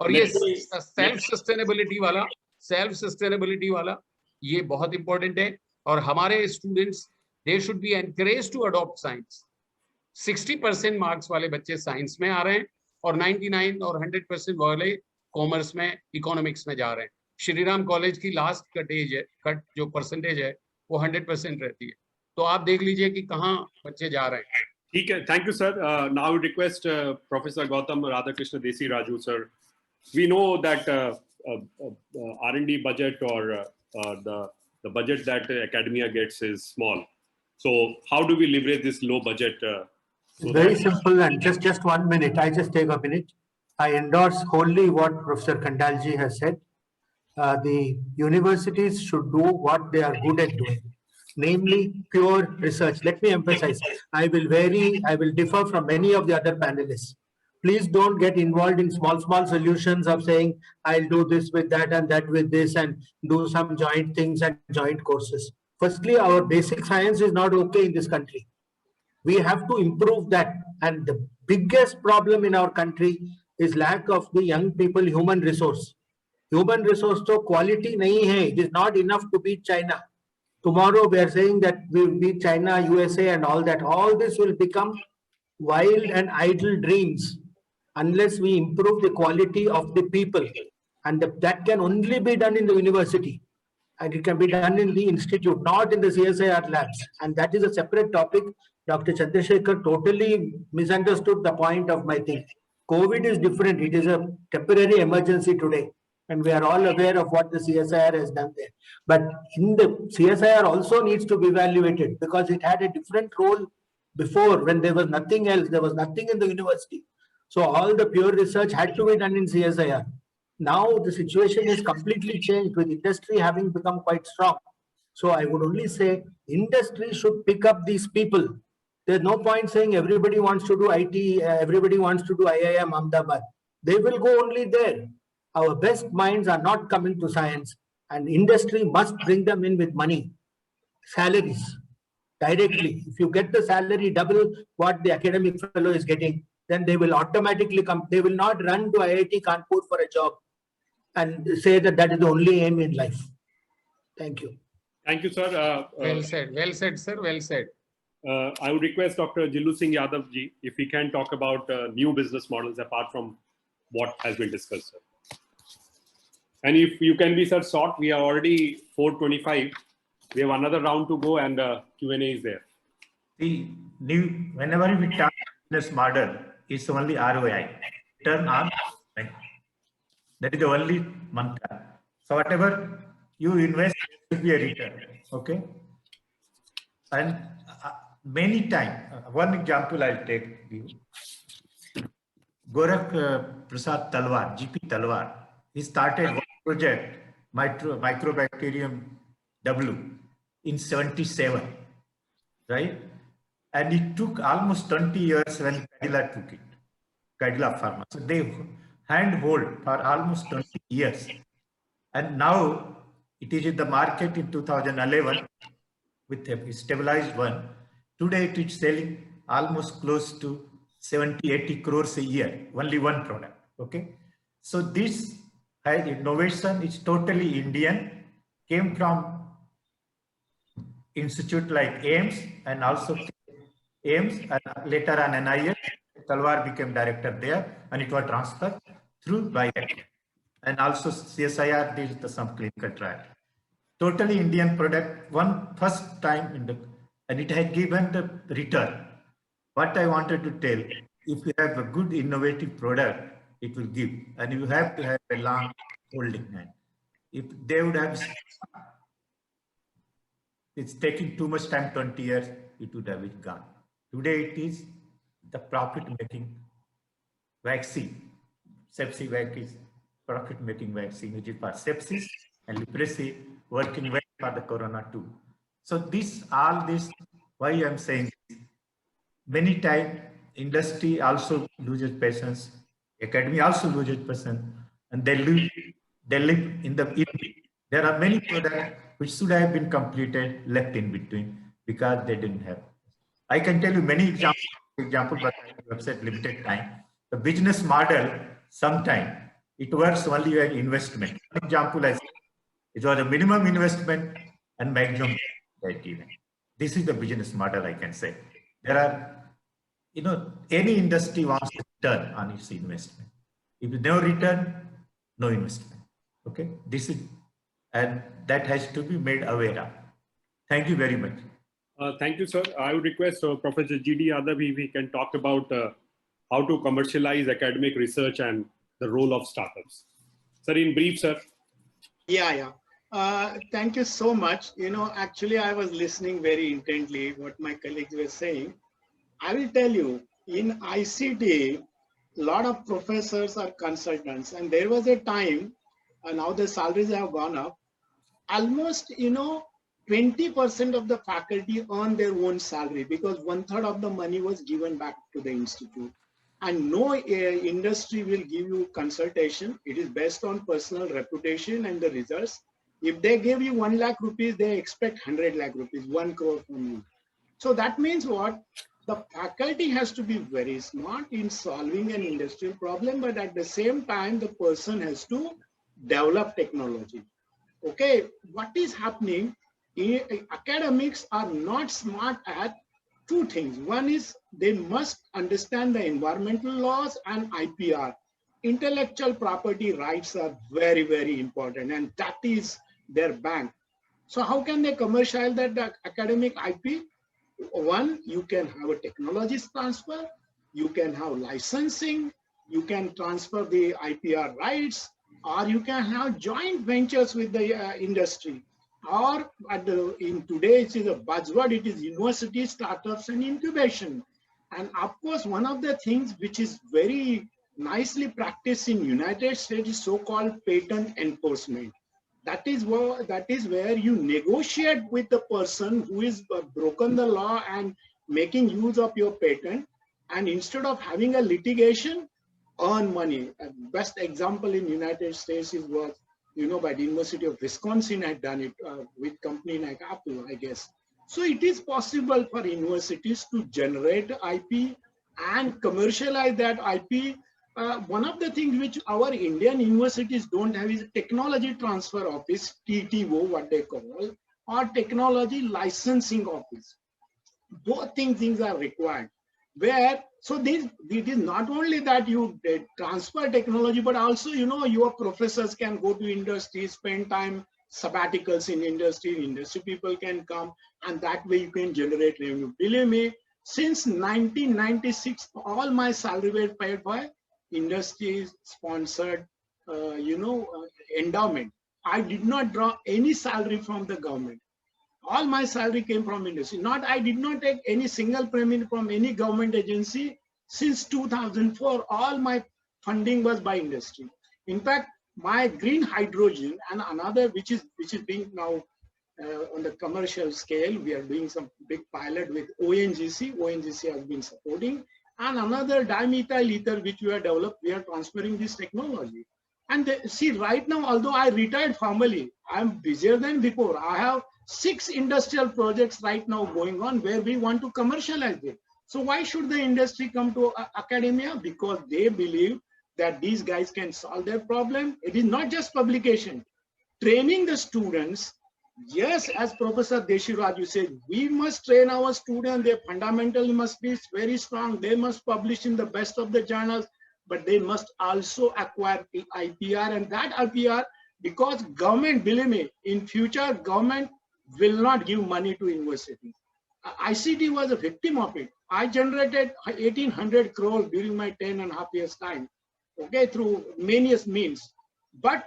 और ये सेल्फ सस्टेनेबिलिटी वाला ये बहुत इंपॉर्टेंट है. और हमारे students, they should be encourage to adopt science. 60% marks वाले बच्चे साइंस में आ रहे हैं और 99 और 100% वाले कॉमर्स में, इकोनॉमिक्स में जा रहे हैं. श्रीराम कॉलेज की लास्ट कट जो परसेंटेज है वो 100% रहती है. तो आप देख लीजिए कि कहाँ बच्चे जा रहे हैं. ठीक है, thank you, sir. Now I would request Professor Gautam Radhakrishna Desi Raju, sir. We know that R&D budget or the budget that academia gets is small. So how do we leverage this low budget? Very simple, and just 1 minute. I just take a minute. I endorse wholly what Professor Kandalji has said. The universities should do what they are good at doing, namely pure research. Let me emphasize, I will differ from many of the other panelists. Please don't get involved in small solutions of saying, I'll do this with that and that with this and do some joint things and joint courses. Firstly, our basic science is not okay in this country. We have to improve that. And the biggest problem in our country is lack of the young people human resource. Human resource so quality nahi hai. It is not enough to beat China. Tomorrow we are saying that we will beat China, USA and all that. All this will become wild and idle dreams unless we improve the quality of the people. And that can only be done in the university. And it can be done in the institute, not in the CSIR labs. And that is a separate topic. Dr. Chandrasekhar totally misunderstood the point of my thing. COVID is different. It is a temporary emergency today. And we are all aware of what the CSIR has done there. But in the CSIR also needs to be evaluated because it had a different role before when there was nothing else. There was nothing in the university. So all the pure research had to be done in CSIR. Now the situation is completely changed with industry having become quite strong. So I would only say industry should pick up these people. There's no point saying everybody wants to do IT, everybody wants to do IIM Ahmedabad. They will go only there. Our best minds are not coming to science, and industry must bring them in with money, salaries, directly. If you get the salary double what the academic fellow is getting, then they will automatically come. They will not run to IIT Kanpur for a job and say that that is the only aim in life. Thank you. Thank you, sir. Well said, sir. Well said. I would request Dr. Jillu Singh Yadav ji if he can talk about new business models apart from what has been discussed, sir. And if you can be, sir, short, we are already 4:25. We have another round to go and Q&A is there. See, whenever we talk business model is only ROI, return on investment. That is the only mantra. So whatever you invest, there will be a return. Okay. And many times, one example I'll take you. Gorakh Prasad Talwar, GP Talwar, he started one project, Microbacterium W, in 77, right? And it took almost 20 years when Cadila took it, Cadila Pharma. So they handhold for almost 20 years. And now it is in the market in 2011 with a stabilized one. Today it is selling almost close to 70-80 crores a year, only one product. Okay. So this innovation is totally Indian, came from institute like AIMS and also AIMS and later on NIH. Talwar became director there and it was transferred through BIAC. And also CSIR did some clinical trial. Totally Indian product, one first time in the, and it had given the return. What I wanted to tell, if you have a good innovative product, it will give, and you have to have a long holding hand. If they would have, it's taking too much time, 20 years, it would have been gone. Today it is the profit-making vaccine. Sepsivac is profit-making vaccine, which is for sepsis and leprosy, working well for the corona too. So this, all this, why I'm saying this, many times industry also loses patience, academy also loses patience, and they live in the, there are many products which should have been completed, left in between because they didn't have. I can tell you many examples, but I have said limited time. The business model, sometimes it works only an investment. For example, I said, it was a minimum investment and maximum given. This is the business model, I can say. There are, any industry wants to return on its investment. If no return, no investment. Okay, this is, and that has to be made aware of. Thank you very much. Thank you, sir. I would request Professor G.D. Yadav if we can talk about how to commercialize academic research and the role of startups. Sir, in brief, sir. Yeah. Thank you so much. Actually, I was listening very intently what my colleagues were saying. I will tell you, in ICT, a lot of professors are consultants, and there was a time, and now the salaries have gone up, almost, 20% of the faculty earn their own salary because 1/3 of the money was given back to the institute. And no industry will give you consultation. It is based on personal reputation and the results. If they give you 1 lakh rupees, they expect 100 lakh rupees, 1 crore from you. So that means what? The faculty has to be very smart in solving an industrial problem, but at the same time, the person has to develop technology. Okay, what is happening? Academics are not smart at two things. One is they must understand the environmental laws and IPR. Intellectual property rights are very, very important, and that is their bank. So how can they commercialize that academic IP? One, you can have a technology transfer, you can have licensing, you can transfer the IPR rights, or you can have joint ventures with the industry. Or in today, it is a buzzword, it is university startups and incubation. And of course, one of the things which is very nicely practiced in United States is so-called patent enforcement. That is where you negotiate with the person who is broken the law and making use of your patent. And instead of having a litigation, earn money. Best example in United States is what, by the University of Wisconsin had done it with company like Apple, I guess. So it is possible for universities to generate IP and commercialize that IP. One of the things which our Indian universities don't have is a technology transfer office, TTO, what they call, or technology licensing office. Both things are required. It is not only that you transfer technology, but also, your professors can go to industry, spend time, sabbaticals in industry people can come, and that way you can generate revenue. Believe me, Since 1996, all my salary were paid by industry sponsored, endowment. I did not draw any salary from the government. All my salary came from industry. I did not take any single payment from any government agency. Since 2004, all my funding was by industry. In fact, my green hydrogen and another, which is being now on the commercial scale, we are doing some big pilot with ONGC. ONGC has been supporting, and another dimethyl ether which we have developed. We are transferring this technology. And see, right now, although I retired formally, I'm busier than before. I have 6 industrial projects right now going on where we want to commercialize it. So why should the industry come to academia? Because they believe that these guys can solve their problem. It is not just publication. Training the students, yes, as Professor Deshiraju said, we must train our students. Their fundamentally must be very strong. They must publish in the best of the journals, but they must also acquire IPR, and that IPR, because government, believe me, in future, government will not give money to universities. ICT was a victim of it. I generated 1,800 crores during my 10.5 years time, okay, through many means. But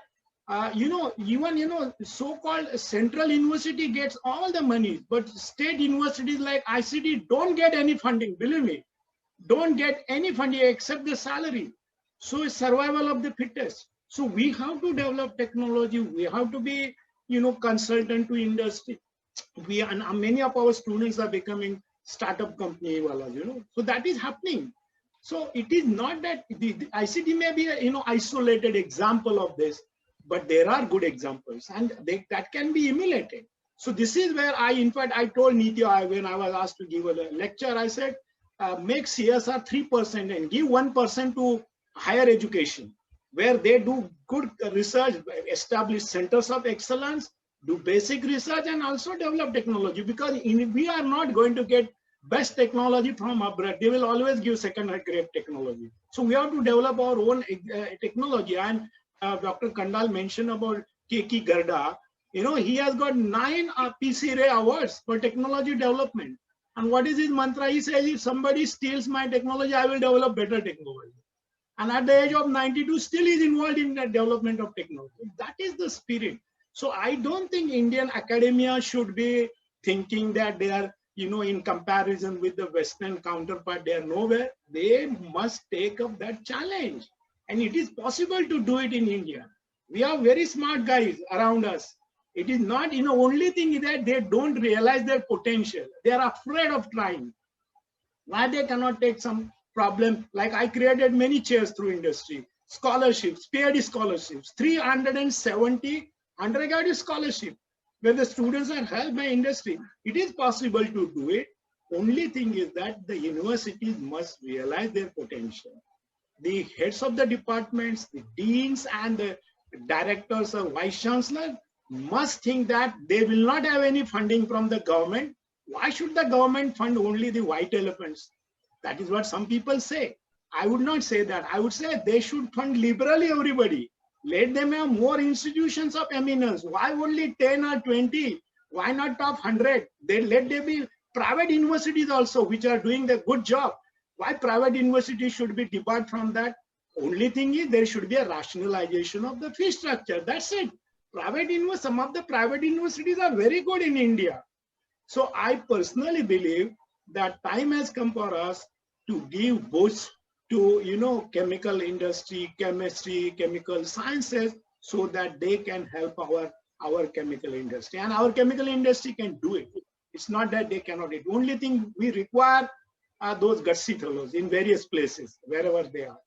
even so-called central university gets all the money, but state universities like ICT don't get any funding. Believe me, don't get any funding except the salary. So it's survival of the fittest. So we have to develop technology. We have to be, consultant to industry. And many of our students are becoming startup company, so that is happening. So it is not that the ICT may be a isolated example of this, but there are good examples, and that can be emulated. So this is where in fact, I told Niti when I was asked to give a lecture, I said, make CSR 3% and give 1% to higher education, where they do good research, establish centers of excellence, do basic research, and also develop technology, because we are not going to get best technology from abroad. They will always give second-grade technology. So we have to develop our own technology. And Dr. Kandal mentioned about K.K. Garda. He has got 9 PCRA awards for technology development. And what is his mantra? He says, if somebody steals my technology, I will develop better technology. And at the age of 92, still is involved in the development of technology. That is the spirit. So I don't think Indian academia should be thinking that they are, in comparison with the Western counterpart, they are nowhere. They must take up that challenge. And it is possible to do it in India. We have very smart guys around us. It is not, only thing is that they don't realize their potential. They are afraid of trying. Why they cannot take some problem? Like I created many chairs through industry, scholarships, PhD scholarships, 370 undergraduate scholarship, where the students are helped by industry. It is possible to do it. Only thing is that the universities must realize their potential. The heads of the departments, the deans and the directors or vice chancellor must think that they will not have any funding from the government. Why should the government fund only the white elephants? That is what some people say. I would not say that. I would say they should fund liberally everybody. Let them have more institutions of eminence. Why only 10 or 20? Why not top 100? Let there be private universities also, which are doing the good job. Why private universities should be debarred from that? Only thing is there should be a rationalization of the fee structure. That's it. Some of the private universities are very good in India. So I personally believe that time has come for us to give boost to chemical industry, chemistry, chemical sciences, so that they can help our chemical industry, and our chemical industry can do it. It's not that they cannot do it. Only thing we require are those gutsy fellows in various places, wherever they are.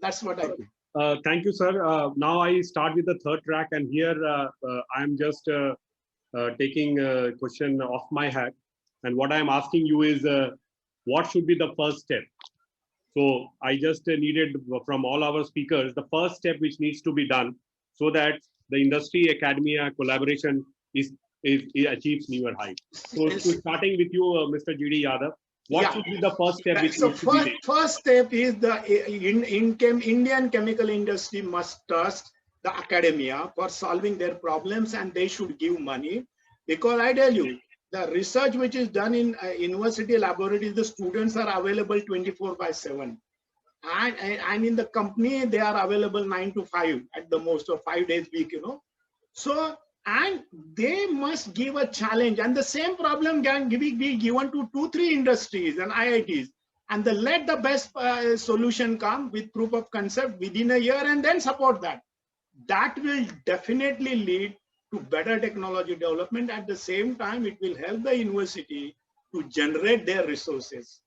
That's what I think. Thank you, sir. Now I start with the third track, and here I'm just taking a question off my hat, and what I'm asking you is, what should be the first step? So I just needed from all our speakers, the first step which needs to be done so that the industry academia collaboration achieves newer heights. So starting with you, Mr. G.D. Yadav, what should be the first step? Which so first step is the Indian chemical industry must trust the academia for solving their problems, and they should give money. Because I tell you, The research which is done in university laboratories, the students are available 24/7. And in the company, they are available 9 to 5 at the most, or 5 days a week, So, and they must give a challenge. And the same problem can be given to 2-3 industries and IITs. And let the best solution come with proof of concept within a year, and then support that. That will definitely lead to better technology development. At the same time, it will help the university to generate their resources.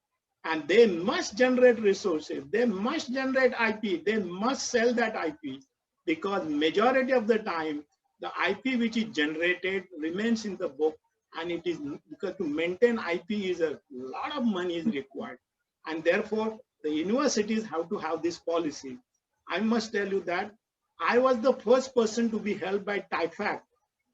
And they must generate resources. They must generate IP. They must sell that IP, because majority of the time, the IP which is generated remains in the book, and it is because to maintain IP is a lot of money is required. And therefore, the universities have to have this policy. I must tell you that I was the first person to be held by TIFAC,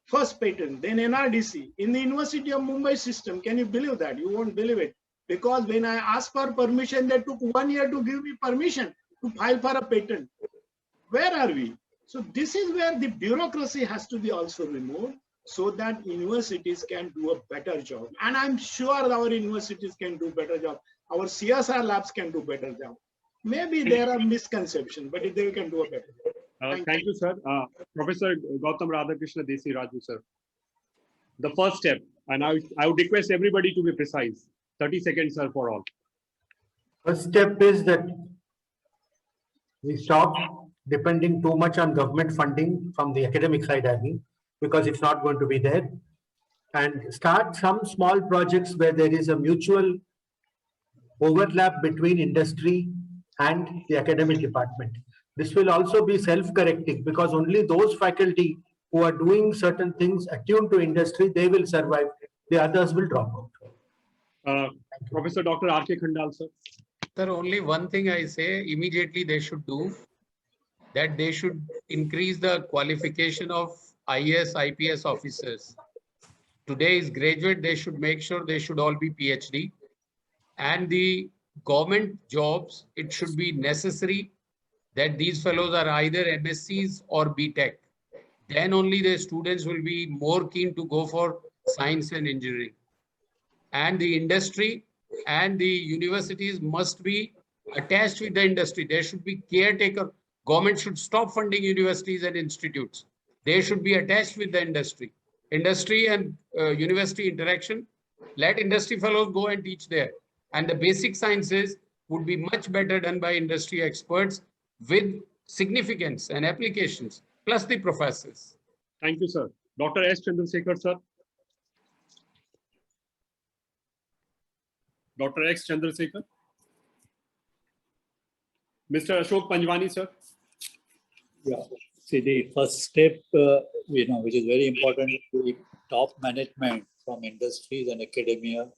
first patent, then NRDC in the University of Mumbai system. Can you believe that? You won't believe it. Because when I asked for permission, they took 1 year to give me permission to file for a patent. Where are we? So this is where the bureaucracy has to be also removed, so that universities can do a better job. And I'm sure our universities can do better job. Our CSR labs can do better job. Maybe there are misconceptions, but they can do a better job. Thank you, sir. Professor Gautam Radhakrishna Desi Raju, sir. The first step, and I would request everybody to be precise. 30 seconds, sir, for all. First step is that we stop depending too much on government funding from the academic side, I mean, because it's not going to be there. And start some small projects where there is a mutual overlap between industry and the academic department. This will also be self-correcting, because only those faculty who are doing certain things attuned to industry, they will survive. The others will drop out. Professor Dr. R.K. Khandal, sir. Sir, only one thing I say immediately they should do, that they should increase the qualification of IAS, IPS officers. Today's graduate, they should make sure they should all be PhD. And the government jobs, it should be necessary that these fellows are either MSCs or BTech. Then only the students will be more keen to go for science and engineering. And the industry and the universities must be attached with the industry. There should be caretaker. Government should stop funding universities and institutes. They should be attached with the industry. Industry and university interaction. Let industry fellows go and teach there. And the basic sciences would be much better done by industry experts with significance and applications, plus the professors. Thank you, sir. Dr. S. Chandrasekhar, sir. Dr. X. Chandrasekhar. Mr. Ashok Panjwani, sir. Yeah. See, the first step, which is very important, the top management from industries and academia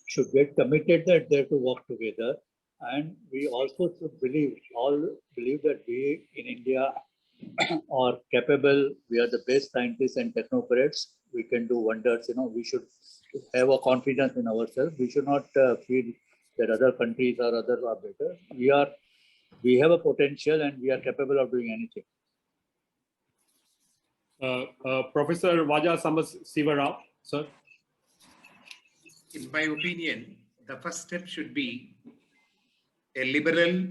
should get committed that they're to work together. And we also should believe that we in India are capable. We are the best scientists and technocrats. We can do wonders. We should have a confidence in ourselves. We should not feel that other countries or others are better. We have a potential and we are capable of doing anything. Professor Vaja Siva Rao, sir. In my opinion, the first step should be a liberal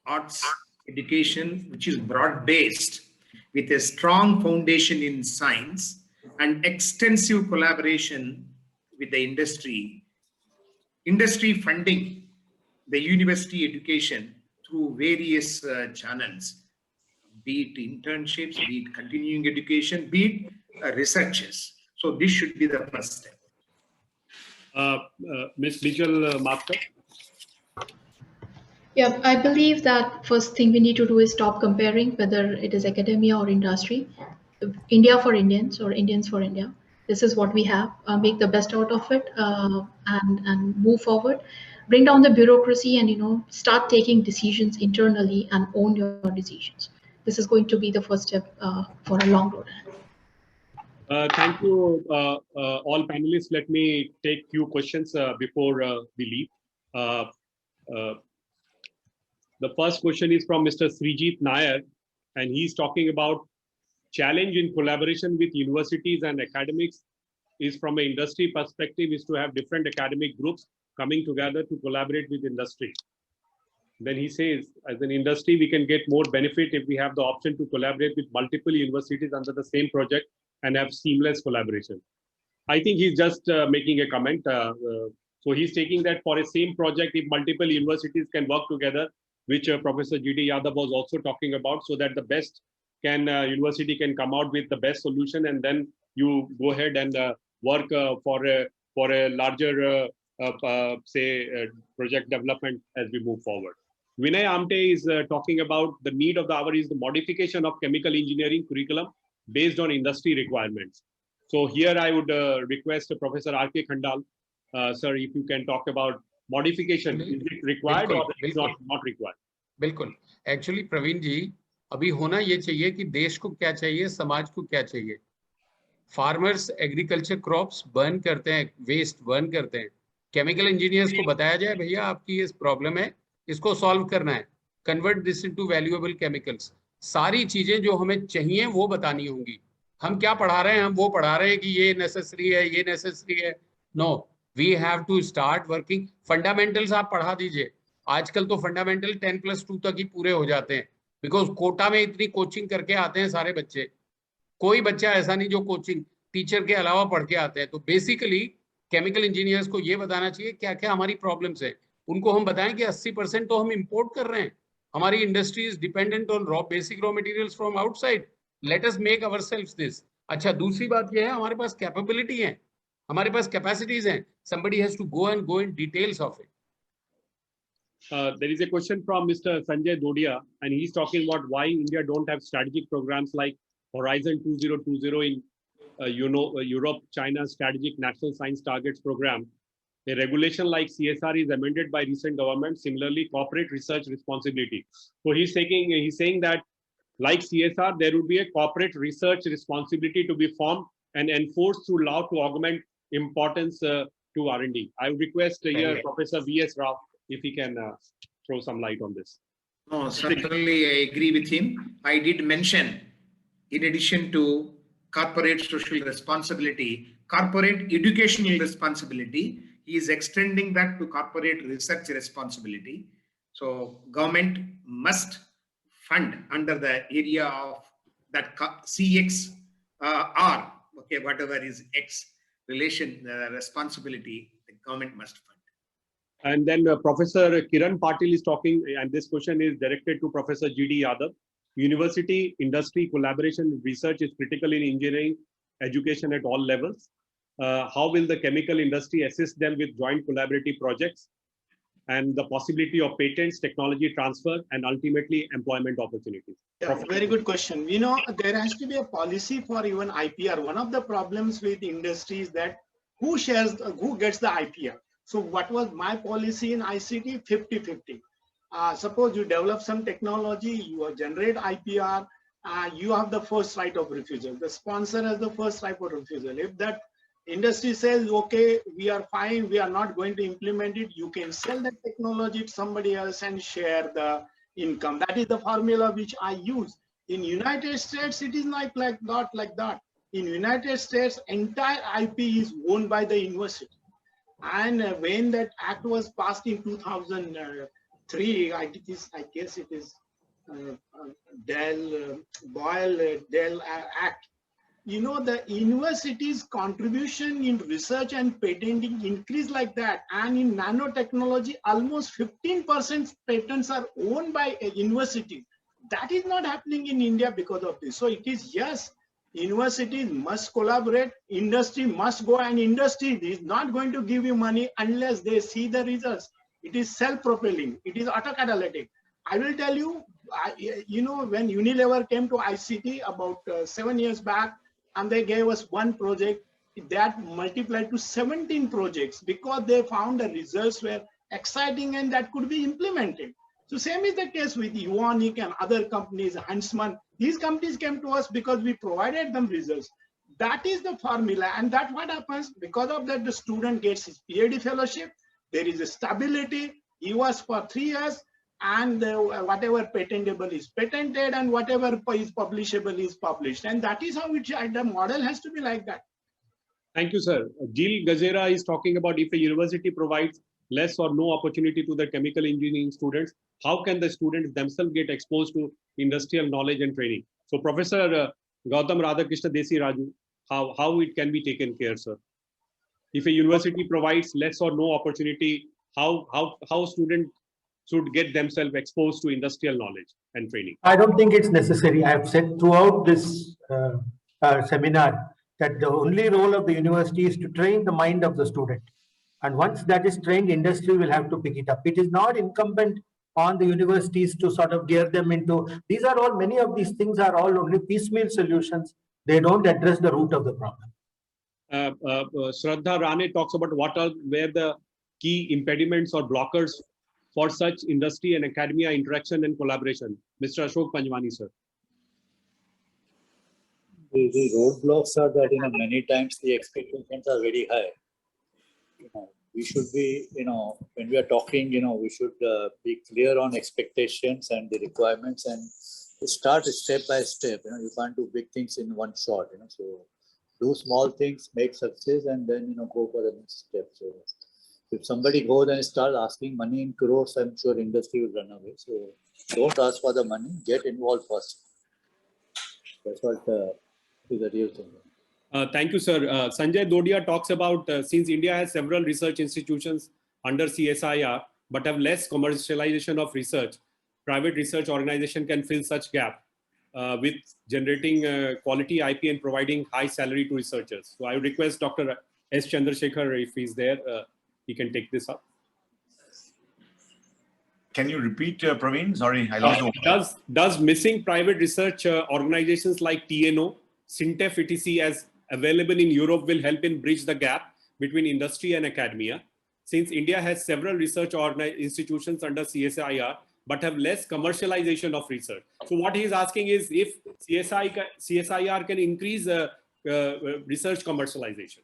arts education, which is broad-based, with a strong foundation in science and extensive collaboration with the industry. Industry funding the university education through various channels, be it internships, be it continuing education, be it researches. So this should be the first step. Ms. Bijal Mathur. Yeah, I believe that first thing we need to do is stop comparing whether it is academia or industry. India for Indians or Indians for India. This is what we have. Make the best out of it and move forward. Bring down the bureaucracy and start taking decisions internally and own your decisions. This is going to be the first step for a long road. Thank you, all panelists. Let me take few questions before we leave. The first question is from Mr. Srijit Nair, and he's talking about challenge in collaboration with universities and academics is from an industry perspective is to have different academic groups coming together to collaborate with industry. Then he says, as an industry, we can get more benefit if we have the option to collaborate with multiple universities under the same project and have seamless collaboration. I think he's just making a comment. So he's taking that for a same project, if multiple universities can work together, which Professor G.D. Yadav was also talking about, so that the best university can come out with the best solution, and then you go ahead and work for a larger, project development as we move forward. Vinay Amte is talking about the need of the hour is the modification of chemical engineering curriculum based on industry requirements. So here I would request Professor R.K. Khandal, sir, if you can talk about modification. Is it required or is not required? बिल्कुल. Actually, Praveen जी, अभी होना ये चाहिए कि देश को क्या चाहिए, समाज को क्या चाहिए. फार्मर्स एग्रीकल्चर क्रॉप्स बर्न करते हैं, वेस्ट बर्न करते हैं. केमिकल इंजीनियर्स को बताया जाए, भैया आपकी ये प्रॉब्लम है, इसको सॉल्व करना है, convert this into valuable chemicals. सारी चीजें जो हमें चाहिए वो बतानी होंगी. हम क्या पढ़ा रहे हैं, हम वो पढ़ा रहे हैं कि ये नेसेसरी है, ये नेसेसरी है. No, we have to start working. Fundamentals आप पढ़ा दीजिए. आजकल तो फंडामेंटल 10+2 तक ही पूरे हो जाते हैं, बिकॉज कोटा में इतनी कोचिंग करके आते हैं सारे बच्चे. कोई बच्चा ऐसा नहीं जो कोचिंग टीचर के अलावा पढ़ के आते हैं. तो बेसिकली केमिकल इंजीनियर्स को ये बताना चाहिए क्या क्या हमारी प्रॉब्लम्स है. उनको हम बताएं कि 80% तो हम इंपोर्ट कर रहे हैं. हमारी industry is dependent on basic raw materials from outside. Let us make ourselves this. अच्छा, दूसरी बात ये है, हमारे पास कैपेबिलिटी है, हमारे पास कैपेसिटीज हैं. somebody has to go in details of it. There is a question from Mr. Sanjay Dodia, and he's talking about why India don't have strategic programs like Horizon 2020 in Europe, China's strategic national science targets program. A regulation like CSR is amended by recent government. Similarly, corporate research responsibility. So he's saying that like CSR, there would be a corporate research responsibility to be formed and enforced through law to augment importance to R&D. I would request here Professor V.S. Rao if he can throw some light on this. No, certainly I agree with him. I did mention, in addition to corporate social responsibility, corporate educational responsibility, he is extending that to corporate research responsibility. So government must fund under the area of that CX R, okay, whatever is X relation responsibility, the government must fund. And then Professor Kiran Patil is talking, and this question is directed to Professor G.D. Yadav. University industry collaboration research is critical in engineering education at all levels. How will the chemical industry assist them with joint collaborative projects and the possibility of patents, technology transfer, and ultimately employment opportunities? Yeah, very good question. You know, there has to be a policy for even IPR. One of the problems with industry is that who gets the IPR? So what was my policy in ICT? 50-50. Suppose you develop some technology, you generate IPR, you have the first right of refusal. The sponsor has the first right of refusal. If that industry says, okay, we are fine, we are not going to implement it, you can sell that technology to somebody else and share the income. That is the formula which I use. In United States, it is not like that. In United States, entire IP is owned by the university. And when that act was passed in 2003, I guess it is Boyle-Dell Act. You know, the university's contribution in research and patenting increased like that. And in nanotechnology, almost 15% patents are owned by a university. That is not happening in India because of this. So it is, yes, universities must collaborate, industry must go, and industry is not going to give you money unless they see the results. It is self-propelling, it is autocatalytic. I will tell you, you know, when Unilever came to ICT about 7 years back, and they gave us one project, that multiplied to 17 projects because they found the results were exciting and that could be implemented. So same is the case with Evonik and other companies, Huntsman. These companies came to us because we provided them results. That is the formula, and that's what happens. Because of that, the student gets his PhD fellowship. There is a stability. He was for 3 years, and whatever patentable is patented, and whatever is publishable is published. And that is how the model has to be like that. Thank you, sir. Jill Gazera is talking about if a university provides less or no opportunity to the chemical engineering students, how can the students themselves get exposed to industrial knowledge and training? So Professor Gautam Radhakrishna Desi Raju, how it can be taken care, sir? If a university provides less or no opportunity, how students should get themselves exposed to industrial knowledge and training? I don't think it's necessary. I have said throughout this seminar that the only role of the university is to train the mind of the student. And once that is trained, industry will have to pick it up. It is not incumbent on the universities to sort of gear them into, these are all, many of these things are all only piecemeal solutions. They don't address the root of the problem. Shraddha Rane talks about where the key impediments or blockers for such industry and academia interaction and collaboration. Mr. Ashok Panjwani, sir. The roadblocks are that, many times the expectations are very high. We should be, when we are talking, we should be clear on expectations and the requirements and start step by step. You can't do big things in one shot, so do small things, make success, and then, go for the next step. So if somebody goes and start asking money in crores, I'm sure industry will run away. So don't ask for the money, get involved first. That's what is the real thing. Thank you, sir. Sanjay Dodia talks about since India has several research institutions under CSIR, but have less commercialization of research, private research organization can fill such gap with generating quality IP and providing high salary to researchers. So I would request Dr. S. Chandrasekhar, if he's there, he can take this up. Can you repeat, Praveen? Sorry, I lost you. Does missing private research organizations like TNO, SINTEF, etc. as available in Europe will help in bridge the gap between industry and academia? Since India has several research institutions under CSIR, but have less commercialization of research. So what he's asking is if CSIR can increase research commercialization.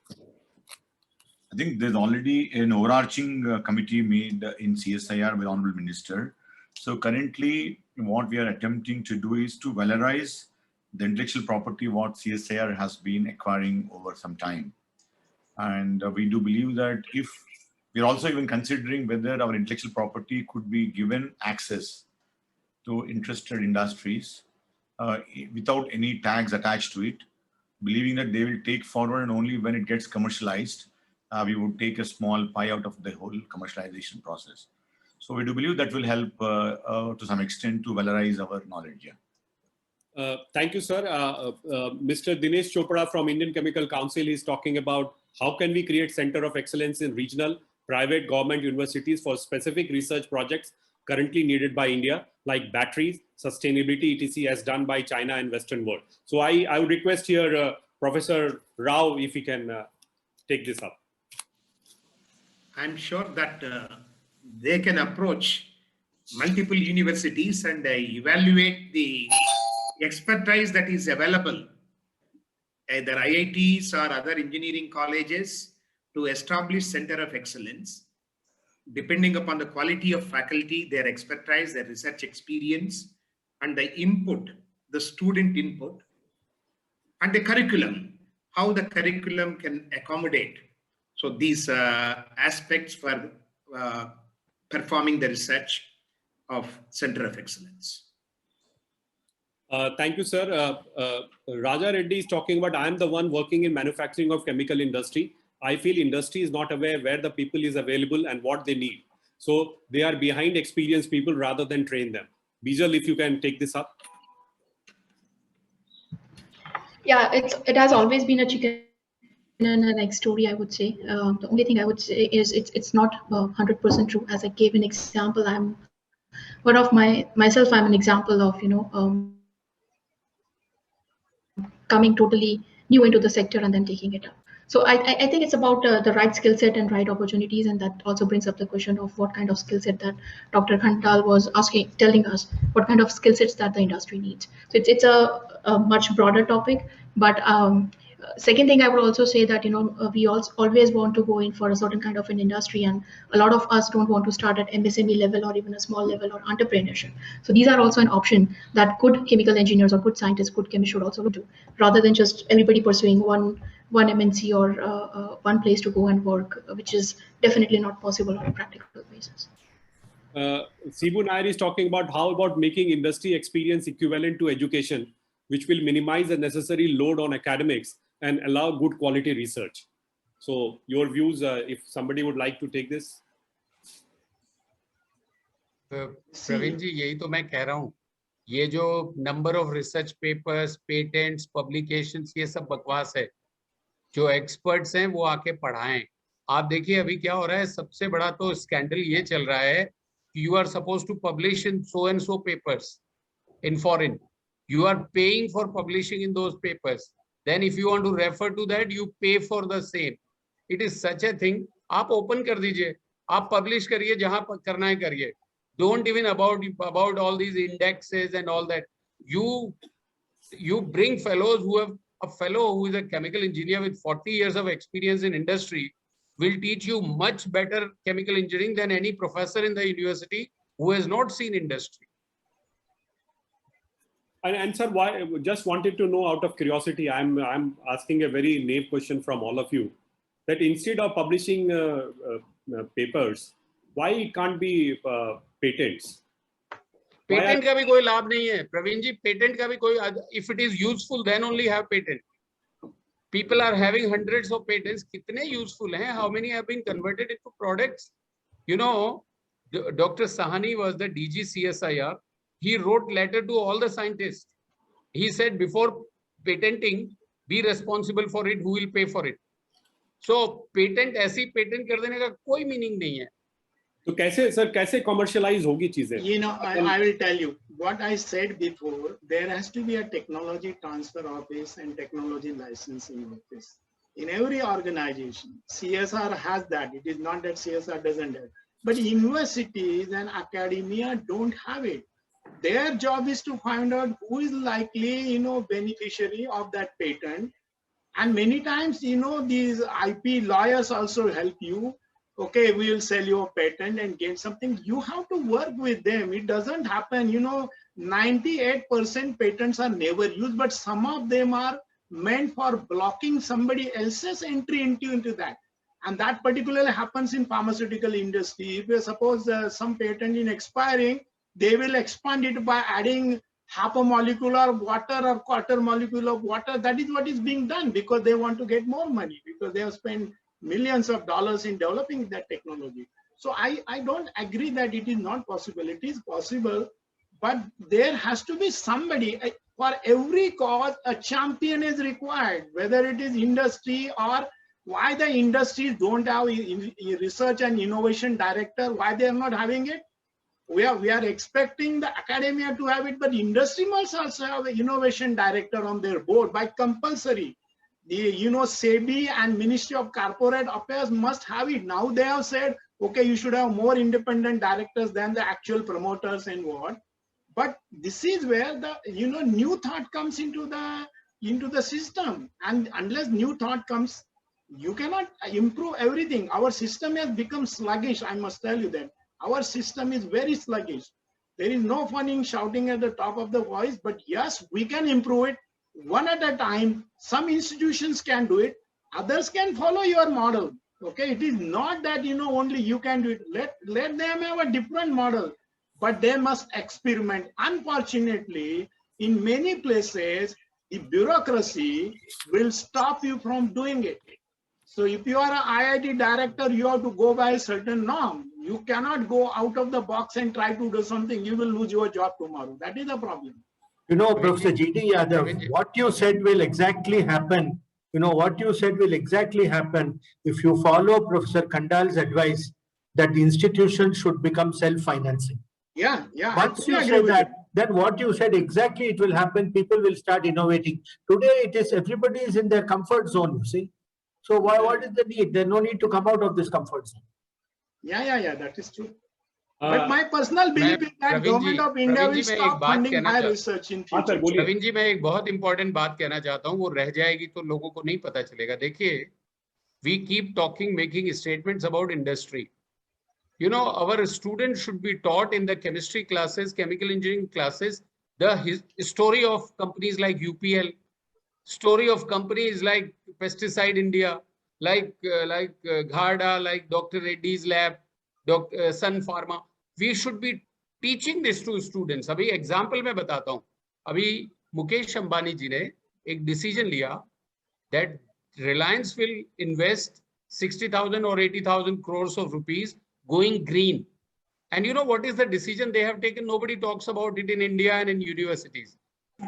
I think there's already an overarching committee made in CSIR with Honorable Minister. So currently what we are attempting to do is to valorize the intellectual property what CSIR has been acquiring over some time. And we do believe that if we're also even considering whether our intellectual property could be given access to interested industries without any tags attached to it, believing that they will take forward and only when it gets commercialized, we would take a small pie out of the whole commercialization process. So we do believe that will help to some extent to valorize our knowledge. Yeah. Thank you, sir. Mr. Dinesh Chopra from Indian Chemical Council is talking about how can we create center of excellence in regional, private, government universities for specific research projects currently needed by India, like batteries, sustainability, etc., as done by China and Western world. So I would request here Professor Rao if he can take this up. I'm sure that they can approach multiple universities and evaluate the expertise that is available, either IITs or other engineering colleges, to establish center of excellence, depending upon the quality of faculty, their expertise, their research experience, and the input, the student input, and the curriculum, how the curriculum can accommodate. So these aspects for performing the research of Center of Excellence. Thank you, sir. Raja Reddy is talking about, I am the one working in manufacturing of chemical industry. I feel industry is not aware where the people is available and what they need. So they are behind experienced people rather than train them. Bijal, if you can take this up. Yeah, it has always been a chicken and an egg story, I would say. The only thing I would say is it's not 100% true. As I gave an example, I'm an example of, coming totally new into the sector and then taking it up. So I think it's about the right skill set and right opportunities, and that also brings up the question of what kind of skill set that Dr. Khandal was telling us, what kind of skill sets that the industry needs. So it's a much broader topic, but second thing I would also say that, we also always want to go in for a certain kind of an industry, and a lot of us don't want to start at MSME level or even a small level or entrepreneurship. So these are also an option that good chemical engineers or good scientists, good chemists should also do, rather than just everybody pursuing one one MNC or one place to go and work, which is definitely not possible on a practical basis. Sibu Nair is talking about how about making industry experience equivalent to education, which will minimize the necessary load on academics and allow good quality research. So your views, if somebody would like to take this. Praveen ji, यही तो मैं कह रहा हूँ, ये जो number of research papers, patents, publications, ये सब बकवास है. जो एक्सपर्ट्स हैं वो आके पढ़ाएं. आप देखिए अभी क्या हो रहा है, सबसे बड़ा तो स्कैंडल ये चल रहा है, you are supposed to publish in so and so papers in foreign. You are paying for publishing in those papers. Then if you want to refer to that, you pay for the same. It is such a thing. आप open कर दीजिए, आप publish करिए, जहां करना है करिए. Don't even about all these indexes and all that. You bring fellows who have, a fellow who is a chemical engineer with 40 years of experience in industry will teach you much better chemical engineering than any professor in the university who has not seen industry. And sir, why? Just wanted to know out of curiosity. I'm asking a very naive question from all of you. That instead of publishing papers, why it can't be patents? Patent का भी कोई लाभ नहीं है, प्रवीण जी. Patent का भी कोई, if it is useful, then only have patent. People are having hundreds of patents. कितने useful हैं? How many have been converted into products? You know, Dr. Sahani was the DG CSIR. He wrote letter to all the scientists. He said, before patenting, be responsible for it. Who will pay for it? So patent, ऐसी patent कर देने का कोई meaning नहीं है. तो कैसे sir, कैसे commercialize होगी चीजें? You know, I will tell you what I said before. There has to be a technology transfer office and technology licensing office in every organization. CSR has that. It is not that CSR doesn't have, but universities and academia don't have it. Their job is to find out who is likely, beneficiary of that patent. And many times, these IP lawyers also help you. Okay, we will sell you a patent and gain something. You have to work with them. It doesn't happen. 98% patents are never used, but some of them are meant for blocking somebody else's entry into that. And that particularly happens in pharmaceutical industry. If you suppose some patent is expiring, they will expand it by adding half a molecule of water or quarter molecule of water. That is what is being done because they want to get more money, because they have spent millions of dollars in developing that technology. So I don't agree that it is not possible. It is possible, but there has to be somebody. For every cause, a champion is required, whether it is industry or why the industries don't have a research and innovation director, why they are not having it. We are expecting the academia to have it, but industry must also have an innovation director on their board by compulsory. The SEBI and Ministry of Corporate Affairs must have it. Now they have said, okay, you should have more independent directors than the actual promoters and what. But this is where the new thought comes into the system. And unless new thought comes, you cannot improve everything. Our system has become sluggish. I must tell you that our system is very sluggish. There is no fun in shouting at the top of the voice. But yes, we can improve it. One at a time. Some institutions can do it, others can follow your model. Okay, it is not that only you can do it. Let them have a different model, but they must experiment. Unfortunately, in many places, the bureaucracy will stop you from doing it. So if you are an IIT director, you have to go by a certain norm. You cannot go out of the box and try to do something. You will lose your job tomorrow. That is the problem. Professor G.D. Yadav, what you said will exactly happen. What you said will exactly happen if you follow Professor Kandal's advice that the institution should become self-financing. Yeah. Once you say that, then what you said exactly it will happen. People will start innovating. Today, it is everybody is in their comfort zone, you see. So what is the need? There's no need to come out of this comfort zone. Yeah, that is true. But my personal belief is that government of India will stop funding high research in future. Praveen जी, मैं एक बहुत important बात कहना चाहता हूँ, वो रह जाएगी तो लोगों को नहीं पता चलेगा. देखिए, we keep talking, making statements about industry. Our students should be taught in the chemistry classes, chemical engineering classes, the story of companies like UPL, story of companies like Pesticide India, like Gharda, like Dr. Reddy's lab, Sun Pharma. We should be teaching this to students. अभी example मैं बताता हूँ. अभी मुकेश अंबानी जी ने एक decision लिया that Reliance will invest 60,000 or 80,000 crores of rupees going green. And you know what is the decision they have taken? Nobody talks about it in India and in universities.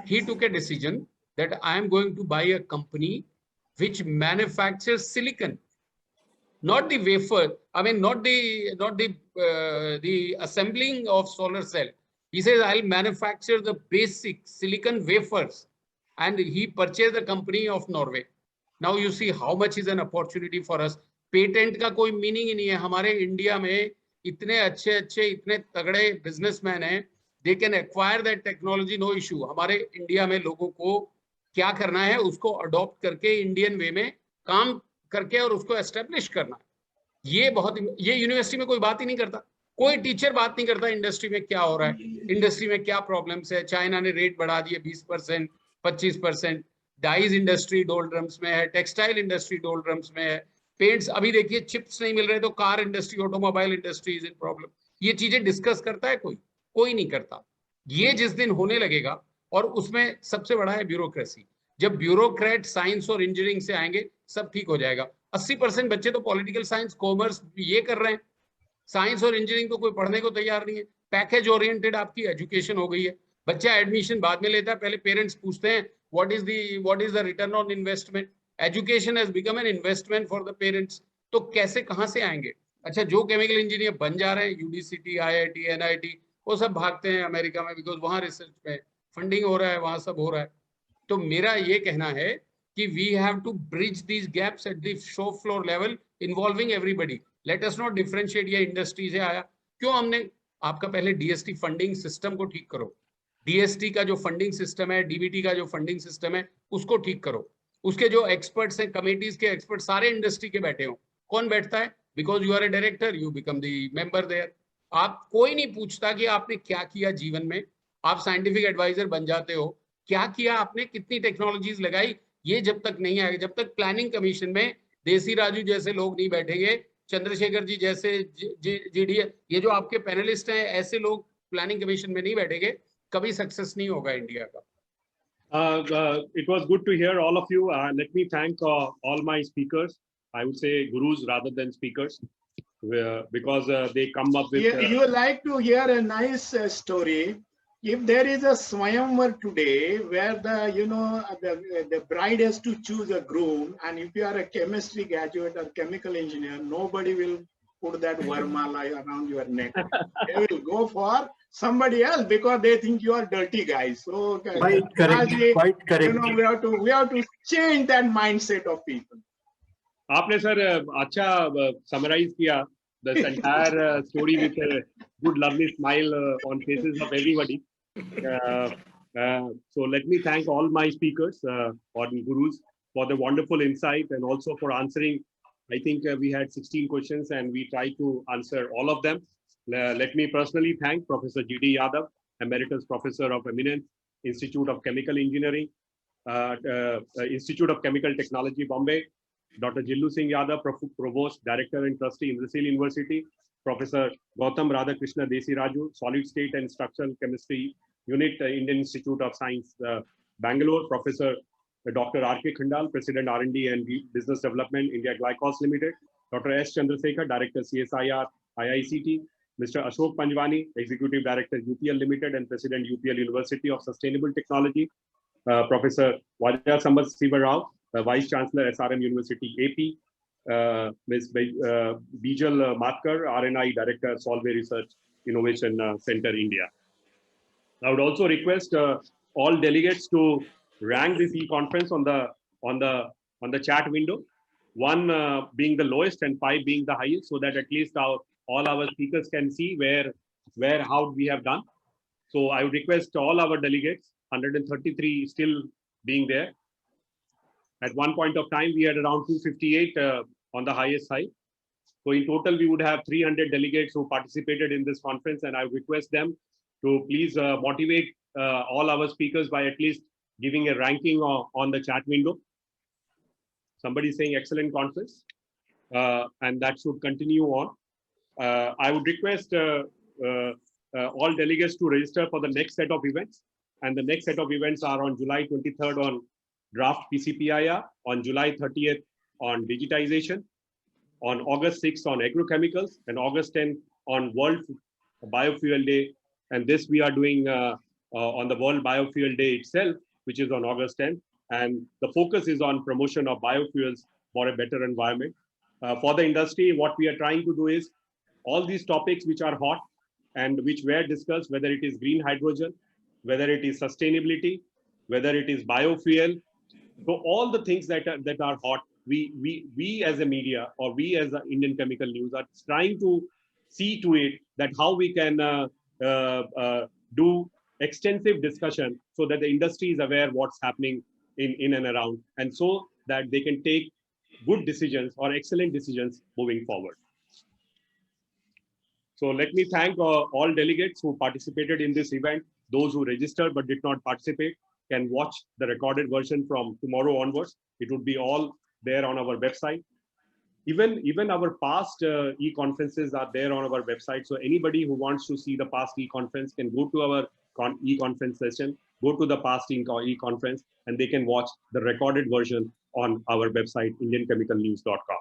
He took a decision that I am going to buy a company which manufactures silicon, not the wafer. I mean, not the assembling of solar cell. He says, I'll manufacture the basic silicon wafers. And he purchased the company of Norway. Now you see how much is an opportunity for us. Patent का कोई meaning ही नहीं है. हमारे India में इतने अच्छे इतने तगड़े बिजनेसमैन हैं, they can acquire that technology, no issue. हमारे इंडिया में लोगों को क्या करना है, उसको अडॉप्ट करके इंडियन वे में काम करके और उसको एस्टेब्लिश करना है. ये यूनिवर्सिटी में कोई बात ही नहीं करता. कोई टीचर बात नहीं करता इंडस्ट्री में क्या हो रहा है, इंडस्ट्री में क्या प्रॉब्लम्स है. चाइना ने रेट बढ़ा दिए 20%, 25%. डाइज इंडस्ट्री डोलड्रम्स में है, टेक्सटाइल इंडस्ट्री डोलड्रम्स में है, पेंट्स. अभी देखिए चिप्स नहीं मिल रहे तो car industry, automobile industry is in problem. ये चीजें डिस्कस करता है कोई नहीं करता. ये जिस दिन होने लगेगा, और उसमें सबसे बड़ा है ब्यूरोक्रेसी. जब ब्यूरोक्रेट साइंस और इंजीनियरिंग से आएंगे सब ठीक हो जाएगा. 80% बच्चे तो पॉलिटिकल साइंस, कॉमर्स ये कर रहे हैं. साइंस और इंजीनियरिंग तो कोई पढ़ने को तैयार नहीं है. पैकेज ओरिएंटेड आपकी एजुकेशन हो गई है. बच्चा एडमिशन बाद में लेता है, पहले पेरेंट्स पूछते हैं what is the return on investment. Education has become an investment for the parents. तो कैसे कहाँ से आएंगे? अच्छा, जो केमिकल इंजीनियर बन जा रहे हैं, यूडीसीटी, आईआईटी, एनआईटी, वो सब भागते हैं अमेरिका में, बिकॉज वहाँ रिसर्च में फंडिंग हो रहा है, वहाँ सब हो रहा है. तो मेरा ये कहना है कि we have to bridge these gaps at the shop floor level, involving everybody. Let us not differentiate. ये इंडस्ट्री से आया क्यों? हमने आपका पहले डीएसटी फंडिंग सिस्टम को ठीक करो. डीएसटी का जो फंडिंग सिस्टम है, डीबीटी का जो फंडिंग सिस्टम है, उसको ठीक करो. उसके जो एक्सपर्ट्स हैं, कमेटीज के एक्सपर्ट सारे इंडस्ट्री के बैठे हो. कौन बैठता है? Because you are a director, you become the member there. आप कोई नहीं पूछता कि आपने क्या किया जीवन में. आप साइंटिफिक एडवाइजर बन जाते हो, क्या किया आपने, कितनी टेक्नोलॉजीज लगाई. ये जब तक नहीं आएगा, जब तक प्लानिंग कमीशन में देसी राजू जैसे लोग नहीं बैठेंगे, चंद्रशेखर जी जैसे जीडी, ये जो आपके पैनलिस्ट हैं, ऐसे लोग प्लानिंग कमीशन में नहीं बैठेंगे, कभी सक्सेस नहीं होगा इंडिया का. It was good to hear all of you. Let me thank all my speakers. I would say gurus rather than speakers, because they come up with. You like to hear a nice story. If there is a Swayamvar today where the bride has to choose a groom, and if you are a chemistry graduate or chemical engineer, nobody will put that varmala around your neck. They will go for somebody else because they think you are dirty guys. So quite correct. Quite correct. We have to change that mindset of people. आपने sir अच्छा summarize किया this entire story with a good lovely smile on faces of everybody. So let me thank all my speakers or gurus for the wonderful insight and also for answering. I think we had 16 questions and we tried to answer all of them. Let me personally thank Professor G.D. Yadav, Emeritus Professor of Eminence, Institute of Chemical Engineering, Institute of Chemical Technology, Bombay, Dr. Jillu Singh Yadav, Provost, Director and Trustee, Indrasil University, Professor Gautam Radhakrishna Desi Raju, Solid State and Structural Chemistry Unit, Indian Institute of Science, Bangalore, Professor Dr. R.K. Khandal, President R&D and Business Development, India Glycols Limited, Dr. S. Chandrasekhar, Director CSIR, IICT, Mr. Ashok Panjwani, Executive Director UPL Limited and President UPL University of Sustainable Technology, Professor Vajra Sambat Siva Rao, Vice Chancellor SRM University AP, Ms. Bijal Matkar, RNI Director Solvay Research Innovation Center, India. I would also request all delegates to rank this e-conference on the chat window, 1 being the lowest and 5 being the highest, so that at least all our speakers can see how we have done. So I would request all our delegates, 133 still being there. At one point of time, we had around 258 on the highest side. So in total, we would have 300 delegates who participated in this conference, and I would request them to please motivate all our speakers by at least giving a ranking on the chat window. Somebody saying excellent conference, and that should continue on. I would request all delegates to register for the next set of events. And the next set of events are on July 23rd on draft PCPIR, on July 30th on digitization, on August 6th on agrochemicals, and August 10th on World Biofuel Day. And this we are doing on the World Biofuel Day itself, which is on August 10th. And the focus is on promotion of biofuels for a better environment. For the industry, what we are trying to do is all these topics which are hot and which were discussed, whether it is green hydrogen, whether it is sustainability, whether it is biofuel. So all the things that are hot, we as a media or we as the Indian Chemical News are trying to see to it that how we can do extensive discussion so that the industry is aware what's happening in and around, and so that they can take good decisions or excellent decisions moving forward. So let me thank all delegates who participated in this event. Those who registered but did not participate can watch the recorded version from tomorrow onwards. It would be all there on our website. Even our past e-conferences are there on our website. So anybody who wants to see the past e-conference can go to our e-conference session, go to the past e-conference, and they can watch the recorded version on our website, indianchemicalnews.com.